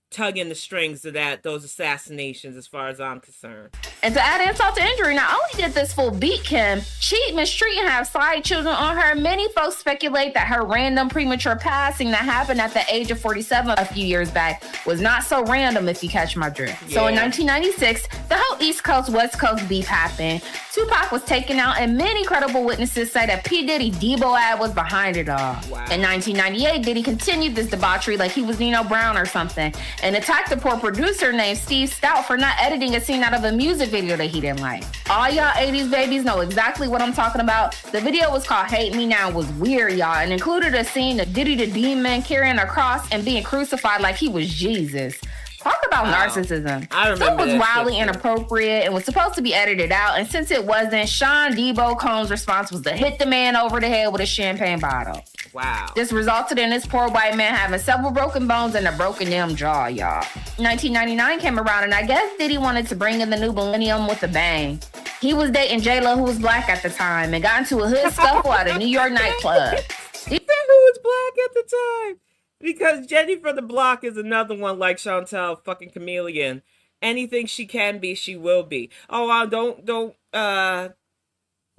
tugging the strings of those assassinations as far as I'm concerned. And to add insult to injury, not only did this fool beat Kim, cheat, mistreat, and have side children on her, many folks speculate that her random premature passing that happened at the age of 47 a few years back was not so random, if you catch my drift. Yeah. So in 1996, the whole East Coast, West Coast beef happened. Tupac was taken out, and many credible witnesses say that P. Diddy Debo ad was behind it all. Wow. In 1998, Diddy continued this debauchery like he was Nino Brown or something, and attacked a poor producer named Steve Stout for not editing a scene out of a music video that he didn't like. All y'all 80s babies know exactly what I'm talking about. The video was called Hate Me Now, was weird, y'all, and included a scene of Diddy the Demon carrying a cross and being crucified like he was Jesus. Talk about narcissism. I remember Some was that wildly shit. Inappropriate and was supposed to be edited out, and since it wasn't, Sean Debo Combs' response was to hit the man over the head with a champagne bottle. Wow. This resulted in this poor white man having several broken bones and a broken damn jaw, y'all. 1999 came around, and I guess Diddy wanted to bring in the new millennium with a bang. He was dating J-Lo, who was black at the time, and got into a hood scuffle at a New York nightclub. Who was black at the time? Because Jenny from the Block is another one like Chantel fucking Chameleon. Anything she can be, she will be. Oh,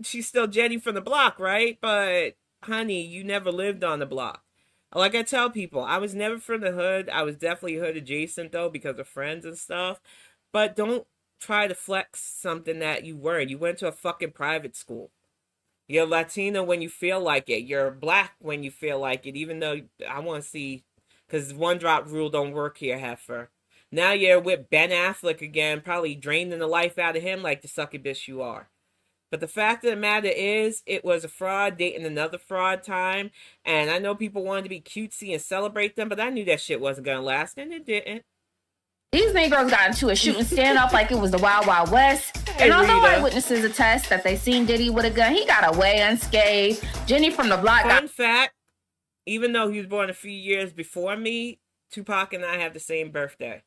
she's still Jenny from the Block, right? But honey, you never lived on the block. Like I tell people, I was never from the hood. I was definitely hood adjacent though because of friends and stuff. But don't try to flex something that you weren't. You went to a fucking private school. You're Latino when you feel like it. You're black when you feel like it, even though I want to see, because one drop rule don't work here, Heffa. Now you're with Ben Affleck again, probably draining the life out of him like the sucky bitch you are. But the fact of the matter is, it was a fraud dating another fraud time. And I know people wanted to be cutesy and celebrate them, but I knew that shit wasn't going to last, and it didn't. These Negroes got into a shooting standoff like it was the Wild Wild West. And although eyewitnesses attest that they seen Diddy with a gun, he got away unscathed. Jenny from the block Fun fact, even though he was born a few years before me, Tupac and I have the same birthday,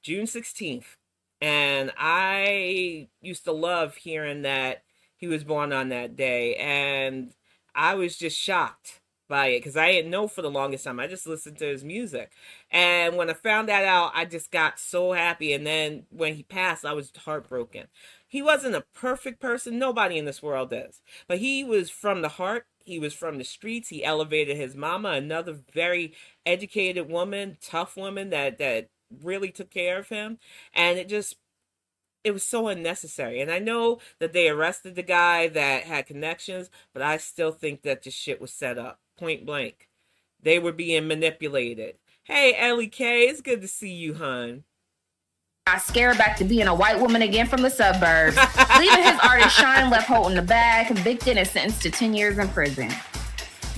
June 16th. And I used to love hearing that he was born on that day. And I was just shocked by it because I didn't know for the longest time. I just listened to his music. And when I found that out, I just got so happy. And then when he passed, I was heartbroken. He wasn't a perfect person. Nobody in this world is. But he was from the heart. He was from the streets. He elevated his mama, another very educated woman, tough woman that really took care of him. And it was so unnecessary. And I know that they arrested the guy that had connections, but I still think that this shit was set up. Point blank. They were being manipulated. Hey, Ellie K, it's good to see you, hun. got scared back to being a white woman again from the suburbs. Leaving his artist Shine left holding the bag, convicted and sentenced to 10 years in prison.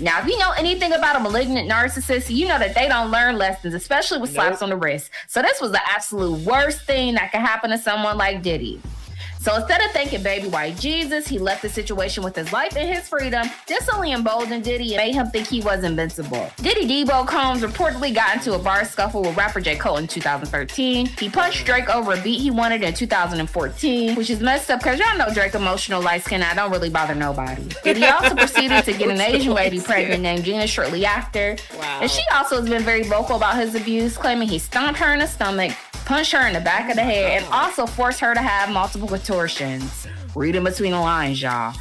Now, if you know anything about a malignant narcissist, you know that they don't learn lessons, especially with slaps on the wrist. So this was the absolute worst thing that could happen to someone like Diddy. So instead of thanking baby white Jesus, he left the situation with his life and his freedom. This only emboldened Diddy and made him think he was invincible. Diddy Debo Combs reportedly got into a bar scuffle with rapper J. Cole in 2013. He punched Drake over a beat he wanted in 2014, which is messed up because y'all know Drake emotional light skin. I don't really bother nobody. Diddy also proceeded to get an Asian lady pregnant named Gina shortly after. Wow. And she also has been very vocal about his abuse, claiming he stomped her in the stomach, punched her in the back of the head, and also forced her to have multiple contortions. Read in between the lines, y'all.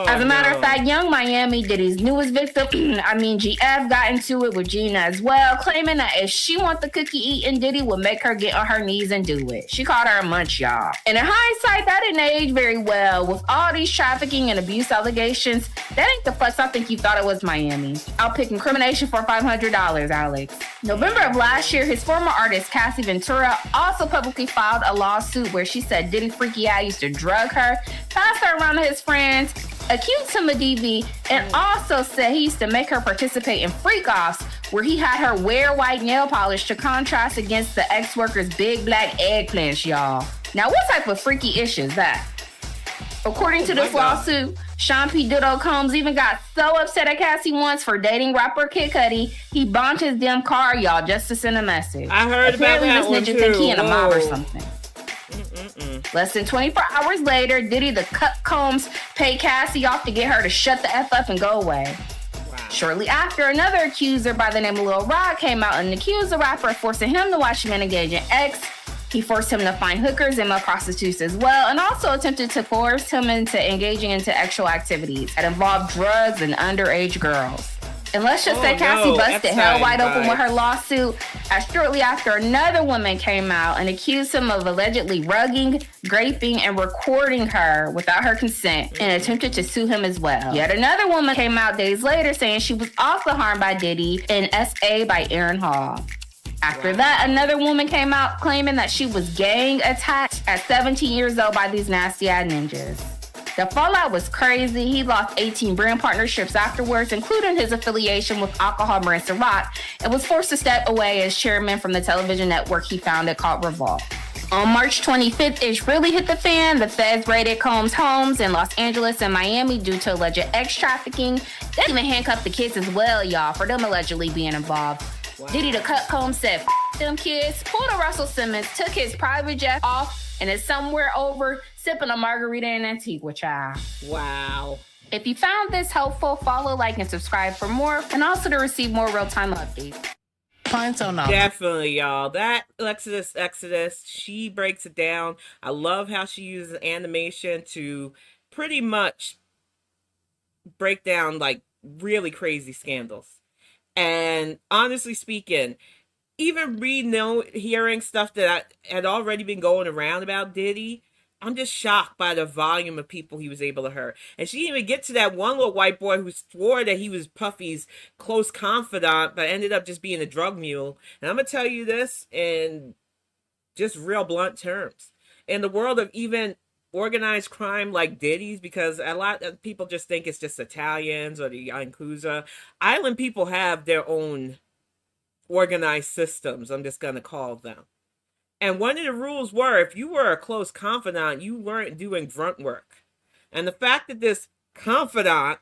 As a matter of fact, Young Miami, Diddy's newest victim, GF, got into it with Gina as well, claiming that if she want the cookie eaten, Diddy would make her get on her knees and do it. She called her a munch, y'all. And in hindsight, that didn't age very well. With all these trafficking and abuse allegations, that ain't the fuss I think you thought it was, Miami. I'll pick incrimination for $500, Alex. November of last year, his former artist, Cassie Ventura, also publicly filed a lawsuit where she said Diddy freaky eye used to drug her, passed her around to his friends, accused him of DV, and also said he used to make her participate in freak-offs where he had her wear white nail polish to contrast against the ex-worker's big black eggplants, y'all. Now, what type of freaky issue is that? According to this lawsuit, Sean P. Ditto Combs even got so upset at Cassie once for dating rapper Kid Cudi, he bombed his damn car, y'all, just to send a message. I heard Apparently, about that one this too. ninja think he in a mob or Whoa. something. Less than 24 hours later, Diddy the Cut Combs paid Cassie off to get her to shut the F up and go away. Wow. Shortly after, another accuser by the name of Lil Rod came out and accused the rapper of forcing him to watch him engage in X. He forced him to find hookers and male prostitutes as well, and also attempted to coerce him into engaging into sexual activities that involved drugs and underage girls. And let's just say Cassie busted hell wide open with her lawsuit, as shortly after another woman came out and accused him of allegedly rugging, raping, and recording her without her consent and attempted to sue him as well. Yet another woman came out days later saying she was also harmed by Diddy in SA by Aaron Hall. After that, another woman came out claiming that she was gang attacked at 17 years old by these nasty-ass ninjas. The fallout was crazy. He lost 18 brand partnerships afterwards, including his affiliation with alcohol brand Ciroc, and was forced to step away as chairman from the television network he founded called Revolt. On March 25th, it really hit the fan. The feds raided Combs' homes in Los Angeles and Miami due to alleged X trafficking. They even handcuffed the kids as well, y'all, for them allegedly being involved. Wow. Diddy the Cut Combs said, "F them kids," pulled a Russell Simmons, took his private jet off, and is somewhere over sipping a margarita in Antigua, child. Wow. If you found this helpful, follow, like, and subscribe for more, and also to receive more real-time updates. Definitely, y'all. That Exodus, she breaks it down. I love how she uses animation to pretty much break down, like, really crazy scandals. And honestly speaking, even hearing stuff that had already been going around about Diddy, I'm just shocked by the volume of people he was able to hurt. And she didn't even get to that one little white boy who swore that he was Puffy's close confidant, but ended up just being a drug mule. And I'm going to tell you this in just real blunt terms. In the world of even organized crime like Diddy's, because a lot of people just think it's just Italians or the Yakuza, island people have their own organized systems, I'm just going to call them. And one of the rules were, if you were a close confidant, you weren't doing grunt work. And the fact that this confidant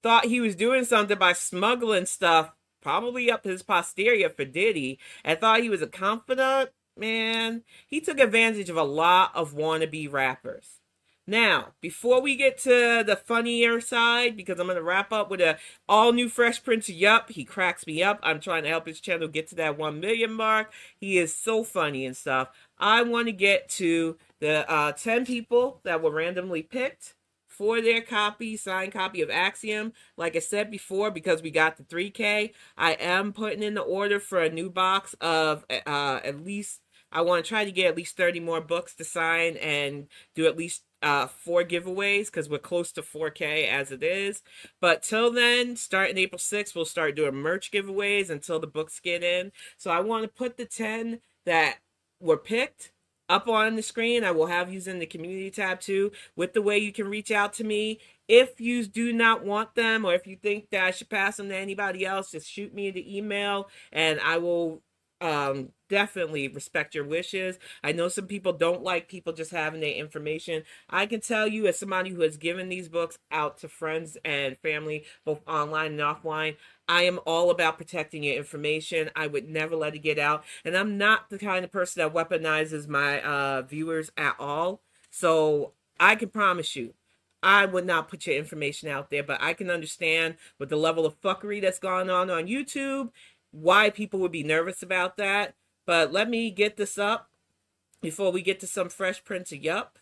thought he was doing something by smuggling stuff, probably up his posterior for Diddy, and thought he was a confidant, man, he took advantage of a lot of wannabe rappers. Now, before we get to the funnier side, because I'm going to wrap up with a all-new Fresh Prince of Yup. He cracks me up. I'm trying to help his channel get to that 1 million mark. He is so funny and stuff. I want to get to the 10 people that were randomly picked for their copy, signed copy of Axiom. Like I said before, because we got the 3K, I am putting in the order for a new box of at least, I want to try to get at least 30 more books to sign and do at least 4 giveaways, because we're close to 4K as it is. But till then, starting April 6th, we'll start doing merch giveaways until the books get in. So I want to put the 10 that were picked up on the screen. I will have you in the community tab too, with the way you can reach out to me. If you do not want them, or if you think that I should pass them to anybody else, just shoot me the email and I will definitely respect your wishes. I know some people don't like people just having their information. I can tell you, as somebody who has given these books out to friends and family, both online and offline, I am all about protecting your information. I would never let it get out. And I'm not the kind of person that weaponizes my viewers at all. So I can promise you, I would not put your information out there, but I can understand with the level of fuckery that's gone on YouTube, why people would be nervous about that. But let me get this up before we get to some Fresh Prince of Yup.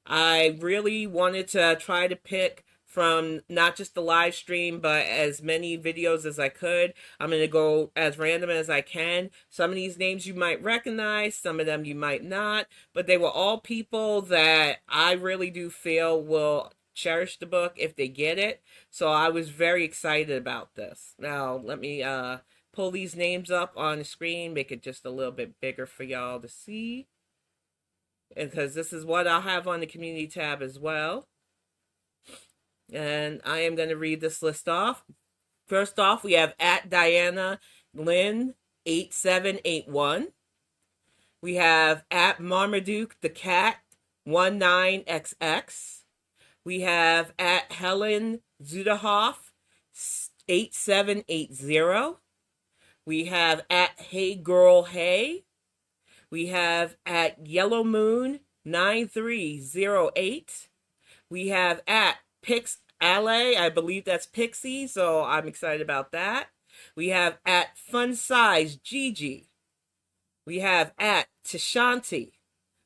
I really wanted to try to pick from not just the live stream, but as many videos as I could. I'm going to go as random as I can. Some of these names you might recognize, some of them you might not, but they were all people that I really do feel will cherish the book if they get it. So I was very excited about this. Now, let me pull these names up on the screen, make it just a little bit bigger for y'all to see. Because this is what I'll have on the community tab as well. And I am going to read this list off. First off, we have at Diana Lynn 8781. We have at Marmaduke the Cat 19XX. We have at Helen Zudahoff 8780. We have at Hey Girl Hey. We have at Yellow Moon 9308. We have at Pix Alley, I believe that's Pixie, so I'm excited about that. We have at Fun Size Gigi. We have at Tashanti.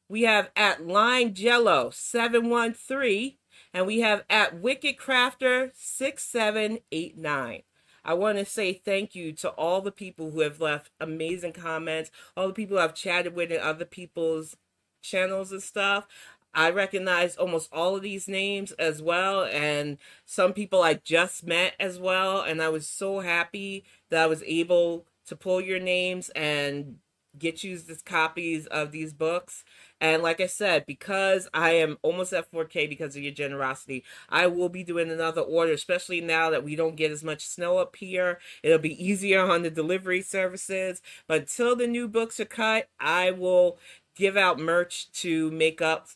We have at Lime Jello 713. And we have at Wicked Crafter 6789. I want to say thank you to all the people who have left amazing comments, all the people I've chatted with in other people's channels and stuff. I recognize almost all of these names as well, and some people I just met as well, and I was so happy that I was able to pull your names and get you the copies of these books. And like I said, because I am almost at 4K because of your generosity, I will be doing another order, especially now that we don't get as much snow up here. It'll be easier on the delivery services. But until the new books are cut, I will give out merch to make up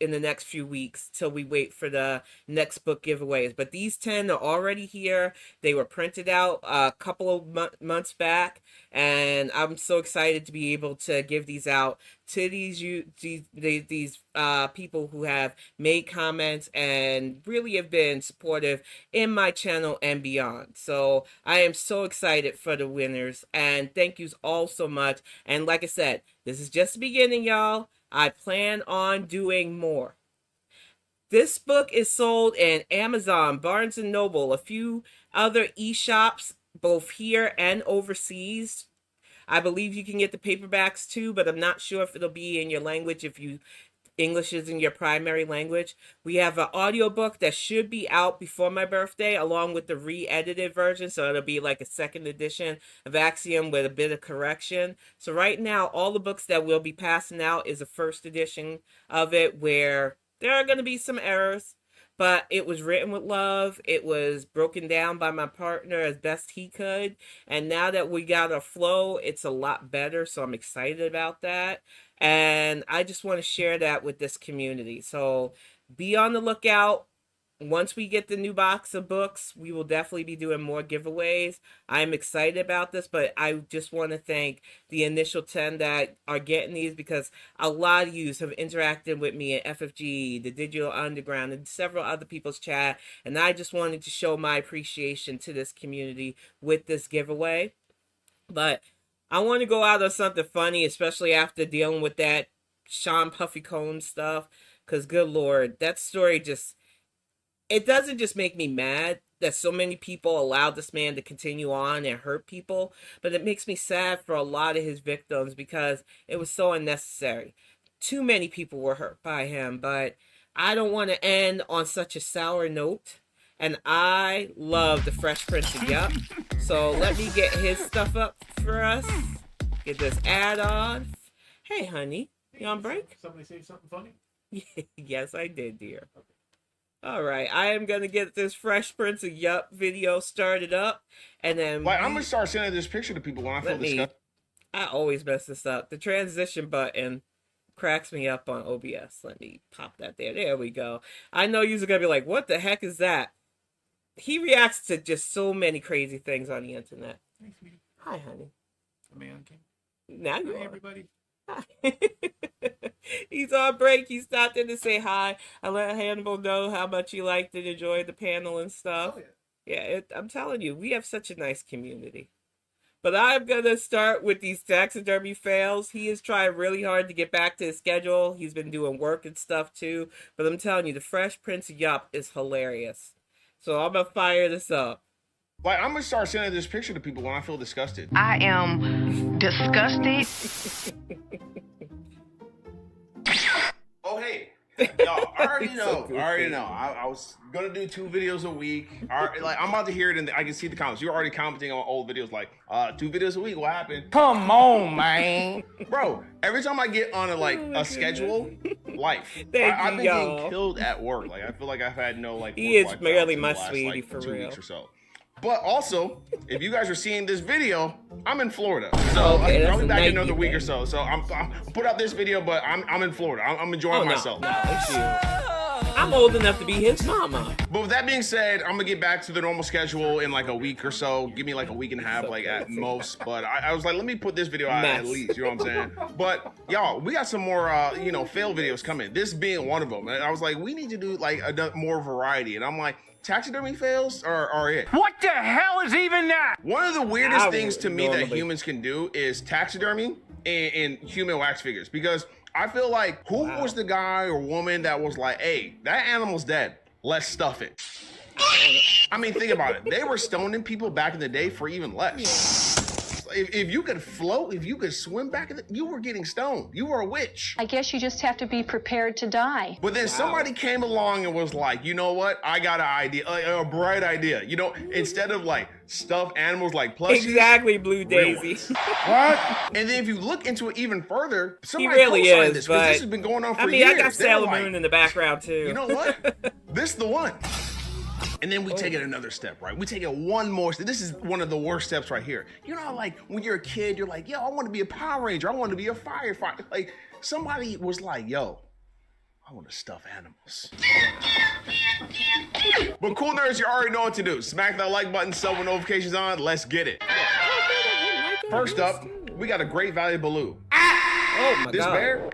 in the next few weeks till we wait for the next book giveaways. But these 10 are already here. They were printed out a couple of months back, and I'm so excited to be able to give these out to these people who have made comments and really have been supportive in my channel and beyond. So I am so excited for the winners, and thank you all so much. And like I said, this is just the beginning, y'all. I plan on doing more. This book is sold in Amazon, Barnes & Noble, a few other e-shops, both here and overseas. I believe you can get the paperbacks too, but I'm not sure if it'll be in your language if you English isn't your primary language, we have an audiobook that should be out before my birthday, along with the re-edited version. So it'll be like a second edition of Axiom with a bit of correction. So right now, all the books that we'll be passing out is a first edition of it, where there are going to be some errors, but it was written with love. It was broken down by my partner as best he could. And now that we got a flow, it's a lot better. So I'm excited about that. And I just want to share that with this community. So be on the lookout. Once we get the new box of books, we will definitely be doing more giveaways. I'm excited about this, but I just want to thank the initial 10 that are getting these, because a lot of you have interacted with me at FFG, the Digital Underground, and several other people's chat. And I just wanted to show my appreciation to this community with this giveaway. But I want to go out on something funny, especially after dealing with that Sean Puffy Combs stuff, because good Lord, that story just, it doesn't just make me mad that so many people allowed this man to continue on and hurt people, but it makes me sad for a lot of his victims because it was so unnecessary. Too many people were hurt by him, but I don't want to end on such a sour note. And I love the Fresh Prince of Yup. So let me get his stuff up for us. Get this ad on. Hey, honey, you on break? Somebody say something funny? Yes, I did, dear. All right, I am going to get this Fresh Prince of Yup video started up. And then I'm going to start sending this picture to people when I feel disgusted. I always mess this up. The transition button cracks me up on OBS. Let me pop that there. There we go. I know you're going to be like, what the heck is that? He reacts to just so many crazy things on the internet. Hey, sweetie. Hi, honey. A man came. Now you Hi, are. everybody. Hi. He's on break. He stopped in to say hi. I let Hannibal know how much he liked and enjoyed the panel and stuff. Oh, yeah, I'm telling you, we have such a nice community. But I'm going to start with these taxidermy fails. He is trying really hard to get back to his schedule. He's been doing work and stuff too. But I'm telling you, the Fresh Prince of Yup is hilarious. So I'm going to fire this up. I'm going to start sending this picture to people when I feel disgusted. I am disgusted. Oh, hey. Y'all, I already know. I was going to do 2 videos a week. I'm about to hear it, and I can see the comments. You're already commenting on old videos 2 videos a week. What happened? Come on, man. Bro, every time I get on a schedule, life. I've been getting killed at work. I feel like I've had no He is barely my sweetie for 2 real. weeks or so. But also, if you guys are seeing this video, I'm in Florida. So I'll be back in another week or so. So I'm put out this video, but I'm in Florida. I'm enjoying myself. No, it's you. I'm old enough to be his mama. But with that being said, I'm gonna get back to the normal schedule in a week or so. Give me a week and a half, at most. But I was like, let me put this video out at least. You know what I'm saying? But y'all, we got some more fail videos coming. This being one of them. And I was like, we need to do more variety. And I'm like, taxidermy fails are it. What the hell is even that? One of the weirdest things to me that humans can do is taxidermy and human wax figures, because I feel like who was the guy or woman that was like, hey, that animal's dead, let's stuff it. I mean, think about it. They were stoning people back in the day for even less. If you could float, if you could swim back in you were getting stoned. You were a witch. I guess you just have to be prepared to die. But then somebody came along and was like, you know what? I got an idea, a bright idea. Instead of stuffed animals like plushies. Exactly, Blue Daisy. What? And then if you look into it even further, somebody really co-signed is, this, because this has been going on for years. I got Sailor Moon in the background too. You know what? This is the one. And then we take it another step, right? We take it one more step. This is one of the worst steps right here. When you're a kid, you're like, yo, I want to be a Power Ranger. I want to be a firefighter. Somebody was like, yo, I want to stuff animals. But cool nerds, you already know what to do. Smack that like button, sub with notifications on. Let's get it. First up, we got a Great Valley Baloo. Oh my This God. bear,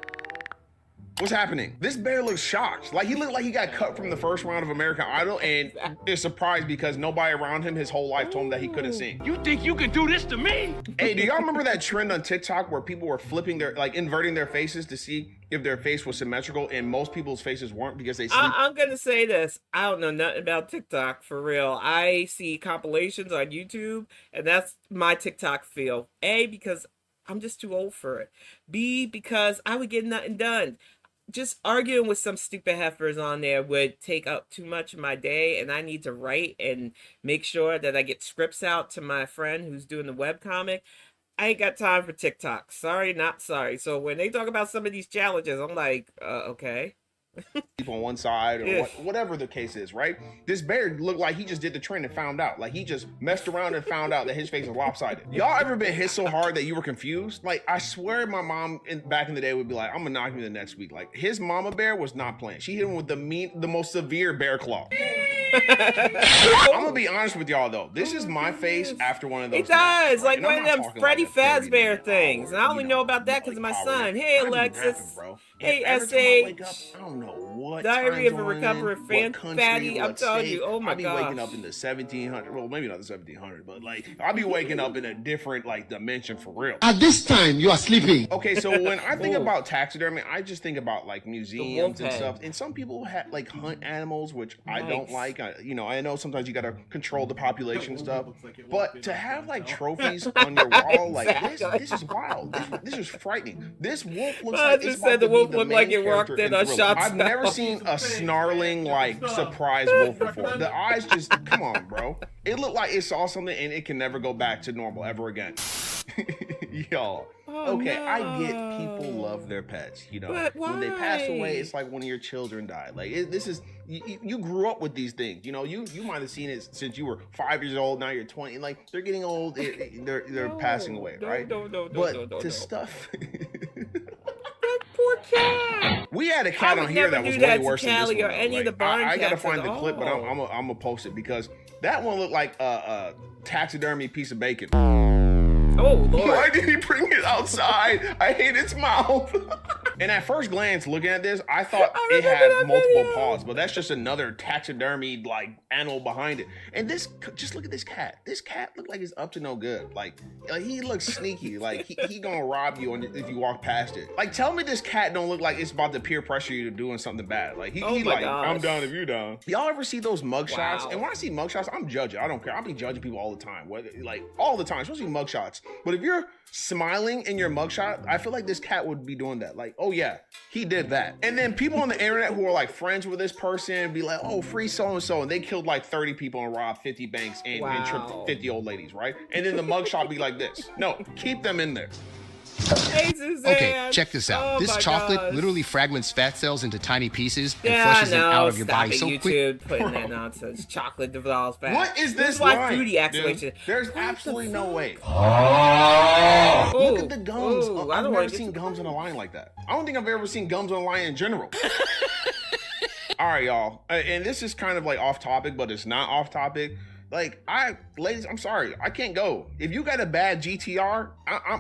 what's happening? This bear looks shocked. He looked like he got cut from the first round of American Idol and is surprised because nobody around him his whole life told him that he couldn't sing. You think you can do this to me? Hey, do y'all remember that trend on TikTok where people were flipping their, inverting their faces to see if their face was symmetrical, and most people's faces weren't because they sleep? I'm gonna say this. I don't know nothing about TikTok for real. I see compilations on YouTube, and that's my TikTok feel. A, because I'm just too old for it. B, because I would get nothing done. just arguing with some stupid heifers on there would take up too much of my day, and I need to write and make sure that I get scripts out to my friend who's doing the webcomic. I ain't got time for TikTok. Sorry, not sorry. So when they talk about some of these challenges, I'm like, okay. On one side or whatever the case is, right? This bear looked like he just did the trend and found out. Like he just messed around and found out that his face was lopsided. Y'all ever been hit so hard that you were confused? Like I swear my mom back in the day would be like, I'm gonna knock you the next week. Like his mama bear was not playing. She hit him with the most severe bear claw. I'm gonna be honest with y'all though. This is my face after one of those. It does, like one of them Freddy Fazbear things. And I only know about that because of my son. Hey, Alexis. Hey, SH. I don't know what. Diary of a Recovering Fatty. I'm telling you, oh my gosh. I'll be waking up in the 1700. Well, maybe not the 1700, but like I'll be waking up in a different like dimension for real. At this time, you are sleeping. Okay, so when I think about taxidermy, I just think about like museums and stuff. And some people like hunt animals, which I don't like. I know sometimes you gotta control the population stuff, but to have like trophies on your wall like this is wild. This is frightening. This wolf looks like it's about to be the main like it walked character in in a Thriller. shot. I've never seen a snarling like surprise wolf before. The eyes just come on, bro. It looked like it saw something and it can never go back to normal ever again. Y'all. Okay, no. I get people love their pets, but when they pass away, it's like one of your children died. Like this is you grew up with these things, you might have seen it since you were 5 years old. Now you're 20. Like they're getting old, they're passing away, right? No, stuff. Poor cat. We had a cat on here that was way worse than this one. Or any of the barn I gotta cats find the clip, but I'm gonna post it because that one looked like a taxidermy piece of bacon. Oh, Lord. Why did he bring it outside? I hate its mouth. And at first glance, looking at this, I thought it had multiple paws, but that's just another taxidermy like animal behind it. And just look at this cat. This cat looked like he's up to no good. Like he looks sneaky. Like he gonna rob you if you walk past it. Like tell me this cat don't look like it's about to peer pressure you to doing something bad. Like he like, gosh. I'm down if you down. Y'all ever see those mugshots? Wow. And when I see mugshots, I'm judging. I don't care. I'll be judging people all the time. All the time, especially mugshots. But if you're smiling in your mugshot, I feel like this cat would be doing that. Like, oh yeah, he did that. And then people on the internet who are like friends with this person be like, oh, free so-and-so. And they killed like 30 people and robbed 50 banks and tripped 50 old ladies, right? And then the mugshot be like this. No, keep them in there. Hey, Suzanne. Okay, check this out. This chocolate literally fragments fat cells into tiny pieces and flushes them out of your body so quick. YouTube putting that nonsense. Chocolate dissolves fat. What is this like line? Foodie actuation. There's absolutely no way. Oh. Look at the gums. I've never seen gums on a line like that. I don't think I've ever seen gums on a line in general. All right, y'all. And this is kind of like off topic, but it's not off topic. Like, ladies, I'm sorry, I can't go. If you got a bad GTR,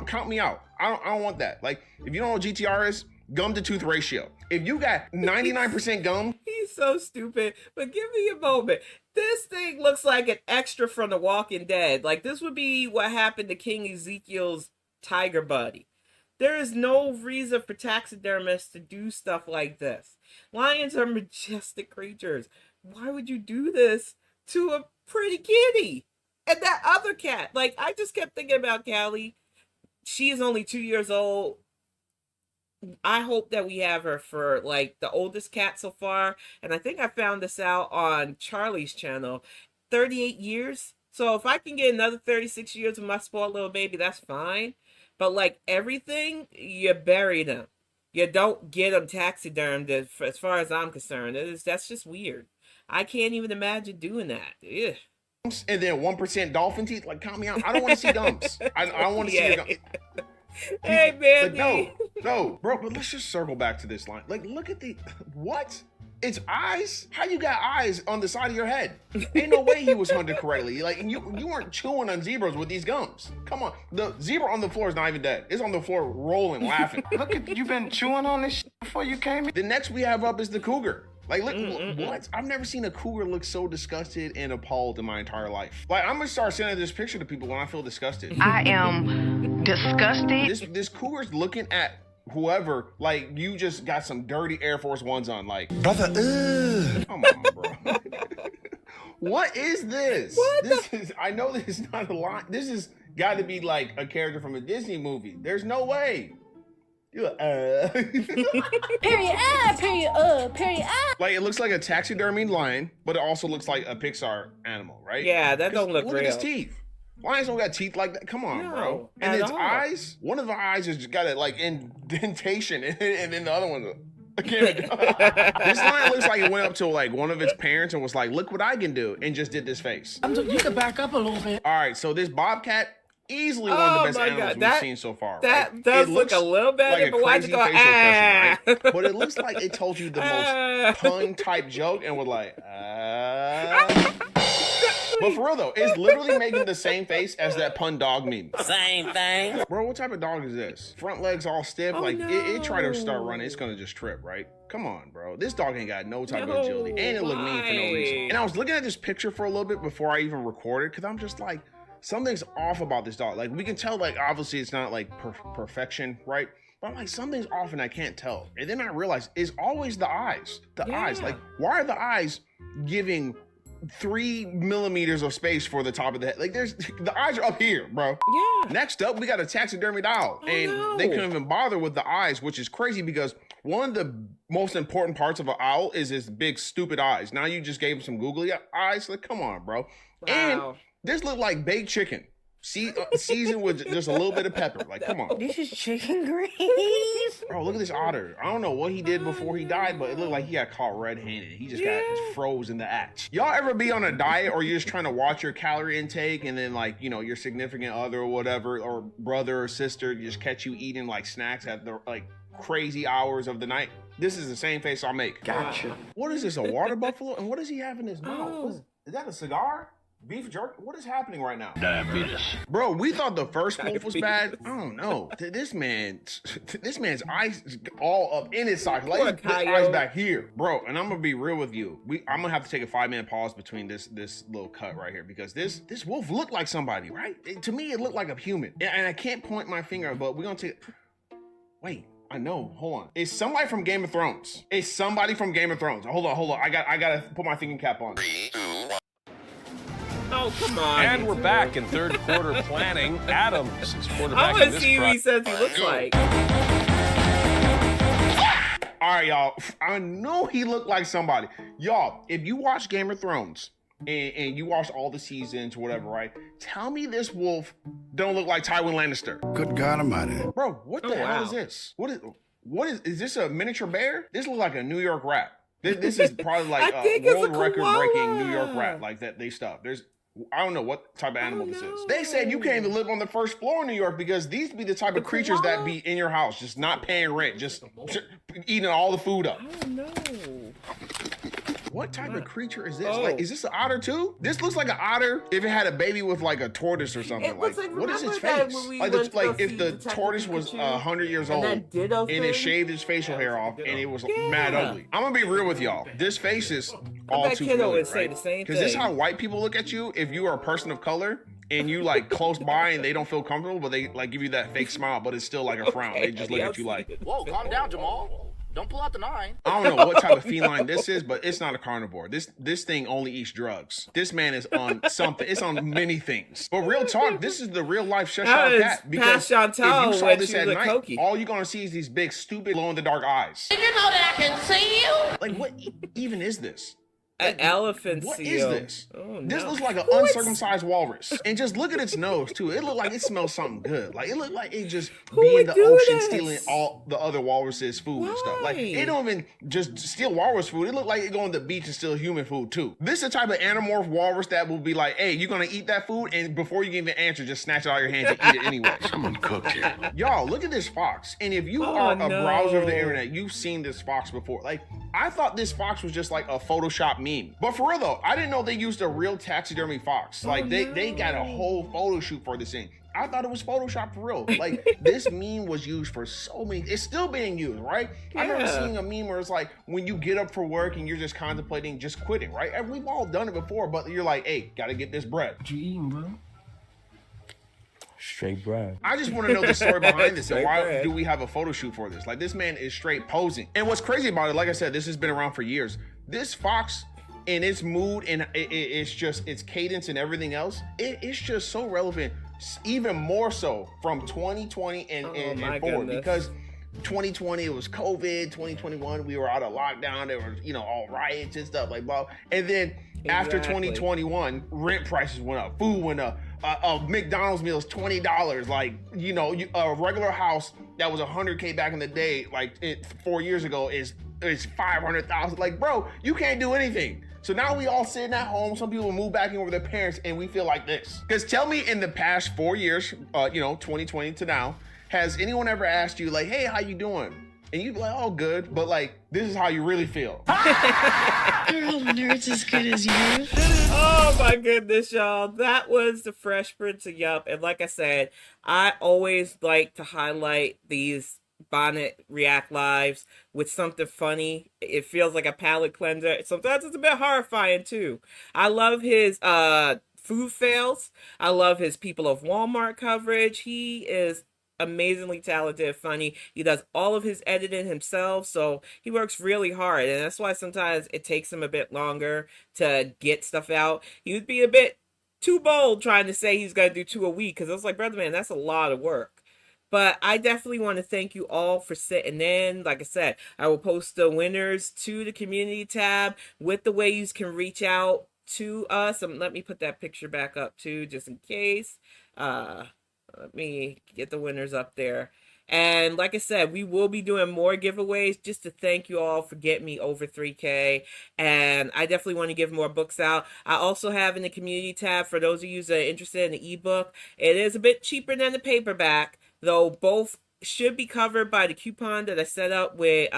count me out. I don't want that. Like, if you don't know what GTR is, gum to tooth ratio. If you got 99% gum. He's so stupid, but give me a moment. This thing looks like an extra from The Walking Dead. Like, this would be what happened to King Ezekiel's tiger buddy. There is no reason for taxidermists to do stuff like this. Lions are majestic creatures. Why would you do this to a pretty kitty? And that other cat, like, I just kept thinking about Callie. She is only 2 years old. I hope that we have her for like the oldest cat so far. And I think I found this out on Charlie's channel. 38 years. So if I can get another 36 years with my spoiled little baby, that's fine. But like everything, you bury them. You don't get them taxidermed as far as I'm concerned. That's just weird. I can't even imagine doing that. Ugh. And then 1% dolphin teeth. Like, count me out. I don't want to see gums. I don't want to see your gums. Hey, man. No, bro. But let's just circle back to this line. Like, look at what? It's eyes? How you got eyes on the side of your head? Ain't no way he was hunted correctly. Like, you weren't chewing on zebras with these gums. Come on. The zebra on the floor is not even dead. It's on the floor rolling, laughing. Look at you been chewing on this shit before you came in. The next we have up is the cougar. Like, look, what? I've never seen a cougar look so disgusted and appalled in my entire life. Like, I'm gonna start sending this picture to people when I feel disgusted. I am disgusted. This cougar's looking at whoever, like, you just got some dirty Air Force Ones on, like. Brother, come on, bro. What is this? I know this is not a line. This has got to be like a character from a Disney movie. There's no way. You're like, Period. Period. Like, it looks like a taxidermy lion, but it also looks like a Pixar animal, right? Yeah, that don't look real. Look at his teeth. Lions don't got teeth like that. Come on, bro. And its eyes, one of the eyes has got a like indentation, and then the other one. This lion looks like it went up to like one of its parents and was like, "Look what I can do," and just did this face. You can back up a little bit. All right, so this bobcat, easily one of the best animals we've seen so far. That right? does look a little better, like but why'd you go, right? But it looks like it told you the most pun type joke and was like, But for real though, it's literally making the same face as that pun dog meme. Same thing. Bro, what type of dog is this? Front legs all stiff, it tried to start running, it's gonna just trip, right? Come on, bro. This dog ain't got no type of agility, and it looked mean for no reason. And I was looking at this picture for a little bit before I even recorded, because I'm just like, something's off about this dog. Like, we can tell, like, obviously it's not like perfection, right? But I'm like, something's off and I can't tell. And then I realized it's always the eyes. The eyes. Like, why are the eyes giving 3 millimeters of space for the top of the head? Like, the eyes are up here, bro. Yeah. Next up, we got a taxidermy doll. They couldn't even bother with the eyes, which is crazy because one of the most important parts of an owl is his big, stupid eyes. Now you just gave him some googly eyes. Like, come on, bro. Wow. And this looked like baked chicken. Seasoned with just a little bit of pepper. Like, come on. This is chicken grease. Bro, look at this otter. I don't know what he did before he died, but it looked like he got caught red-handed. He just got froze in the act. Y'all ever be on a diet or you're just trying to watch your calorie intake and then, like, you know, your significant other or whatever, or brother or sister just catch you eating like snacks at the like crazy hours of the night? This is the same face I'll make. Gotcha. What is this, a water buffalo? And what does he have in his mouth? Is that a cigar? Beef jerky? What is happening right now? Diabetes. Bro, we thought the first wolf was bad. I don't know. This man's eyes all up in his socket. Like, his eyes back here. Bro, and I'm gonna be real with you. I'm gonna have to take a 5-minute pause between this little cut right here, because this wolf looked like somebody, right? To me, it looked like a human. And I can't point my finger, but we're gonna take... Wait. I know. Hold on. It's somebody from Game of Thrones. It's somebody from Game of Thrones. Hold on. I gotta put my thinking cap on. Oh, come on. And we're back in third quarter planning. Adams is quarterback. I want to see who he says he looks like. All right, y'all. I know he looked like somebody. Y'all, if you watch Game of Thrones and you watch all the seasons, whatever, right? Tell me this wolf don't look like Tywin Lannister. Good God Almighty. Bro, what the hell is this? What is this a miniature bear? This looks like a New York rat. This is probably like a world record breaking New York rat, like that they stuff. I don't know what type of animal this is. They said you can't even live on the first floor in New York because these be the type of creatures that be in your house, just not paying rent, just eating all the food up. I don't know. What type of creature is this? Like, is this an otter too? This looks like an otter if it had a baby with like a tortoise or something. Like, what is its face? Like if the tortoise was 100 years old and it shaved its facial hair off and it was mad ugly. I'm gonna be real with y'all. This face is all too familiar, right? Because this is how white people look at you if you are a person of color and you like close by and they don't feel comfortable, but they like give you that fake smile, but it's still like a frown. They just look at you like, whoa, calm down, Jamal. Don't pull out the 9. I don't know what type of feline this is, but it's not a carnivore. This thing only eats drugs. This man is on something. It's on many things. But real talk, this is the real life Cheshire Cat. Because if you saw this at night, all you're gonna see is these big, stupid, glow in the dark eyes. Did you know that I can see you? Like, what even is this? An elephant seal. What is this? Oh, this looks like an uncircumcised walrus. And just look at its nose, too. It looked like it smells something good. Like, it looked like it just be in the ocean stealing all the other walruses' food and stuff. Like, it don't even just steal walrus food. It looked like it go on the beach and steal human food, too. This is the type of anamorph walrus that will be like, hey, you're going to eat that food? And before you can even answer, just snatch it out of your hands and eat it anyway. Someone cooked here. Y'all, look at this fox. And if you are a browser of the internet, you've seen this fox before. Like, I thought this fox was just like a Photoshop meme. But for real though, I didn't know they used a real taxidermy fox. Like they got a whole photo shoot for this thing. I thought it was Photoshop for real. Like this meme was used for so many, it's still being used, right? I remember seeing a meme where it's like when you get up for work and you're just contemplating just quitting, right? And we've all done it before, but you're like, hey, gotta get this bread. What you eating, bro? Straight bread. I just want to know the story behind this and why do we have a photo shoot for this? Like this man is straight posing. And what's crazy about it, like I said, this has been around for years. This fox and its mood and it's just its cadence and everything else, it's just so relevant, even more so from 2020 and forward, because 2020 it was COVID. 2021 we were out of lockdown. There was, you know, all riots and stuff like blah. And then after 2021, rent prices went up, food went up. A McDonald's meal is $20. Like, you know, a regular house that was $100K back in the day, like 4 years ago, is $500,000. Like, bro, you can't do anything. So now we all sitting at home. Some people move back in with their parents, and we feel like this. Because tell me, in the past 4 years, 2020 to now, has anyone ever asked you, like, hey, how you doing? And you'd be like, oh, good. But, like, this is how you really feel. Girl, nerds as good as you. Oh, my goodness, y'all. That was the Fresh Prince of Yup. And like I said, I always like to highlight these Bonnet React Lives with something funny. It feels like a palate cleanser. Sometimes it's a bit horrifying, too. I love his food fails. I love his People of Walmart coverage. He is amazingly talented, funny. He does all of his editing himself, so he works really hard, and that's why sometimes it takes him a bit longer to get stuff out. He would be a bit too bold trying to say he's gonna do 2 a week, because I was like, brother man, that's a lot of work. But I definitely want to thank you all for sitting in. Like I said, I will post the winners to the community tab with the ways you can reach out to us. Let me put that picture back up too, just in case. Let me get the winners up there. And like I said, we will be doing more giveaways just to thank you all for getting me over 3K. And I definitely want to give more books out. I also have in the community tab, for those of you that are interested in the ebook, it is a bit cheaper than the paperback, though both should be covered by the coupon that I set up with,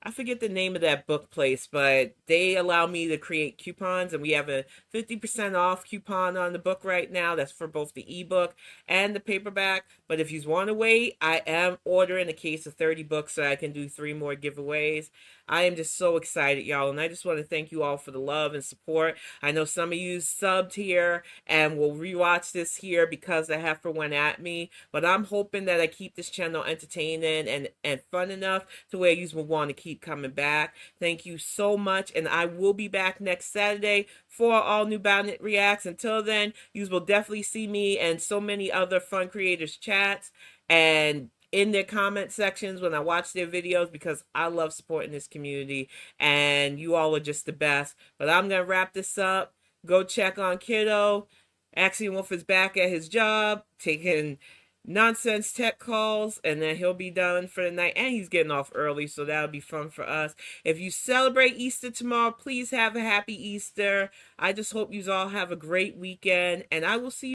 I forget the name of that book place, but they allow me to create coupons, and we have a 50% off coupon on the book right now. That's for both the ebook and the paperback. But if you want to wait, I am ordering a case of 30 books so I can do 3 more giveaways. I am just so excited, y'all, and I just want to thank you all for the love and support. I know some of you subbed here and will rewatch this here because the Heffa went at me, but I'm hoping that I keep this channel entertaining and fun enough to where you will want to keep coming back. Thank you so much, and I will be back next Saturday for all new Bonnet Reacts. Until then, you will definitely see me and so many other fun creators chats and in their comment sections when I watch their videos, because I love supporting this community and you all are just the best. But I'm going to wrap this up. Go check on Kiddo. Axiom Wolf is back at his job, taking nonsense tech calls, and then he'll be done for the night, and he's getting off early, so that'll be fun for us. If you celebrate Easter tomorrow, please have a happy Easter. I just hope you all have a great weekend, and I will see you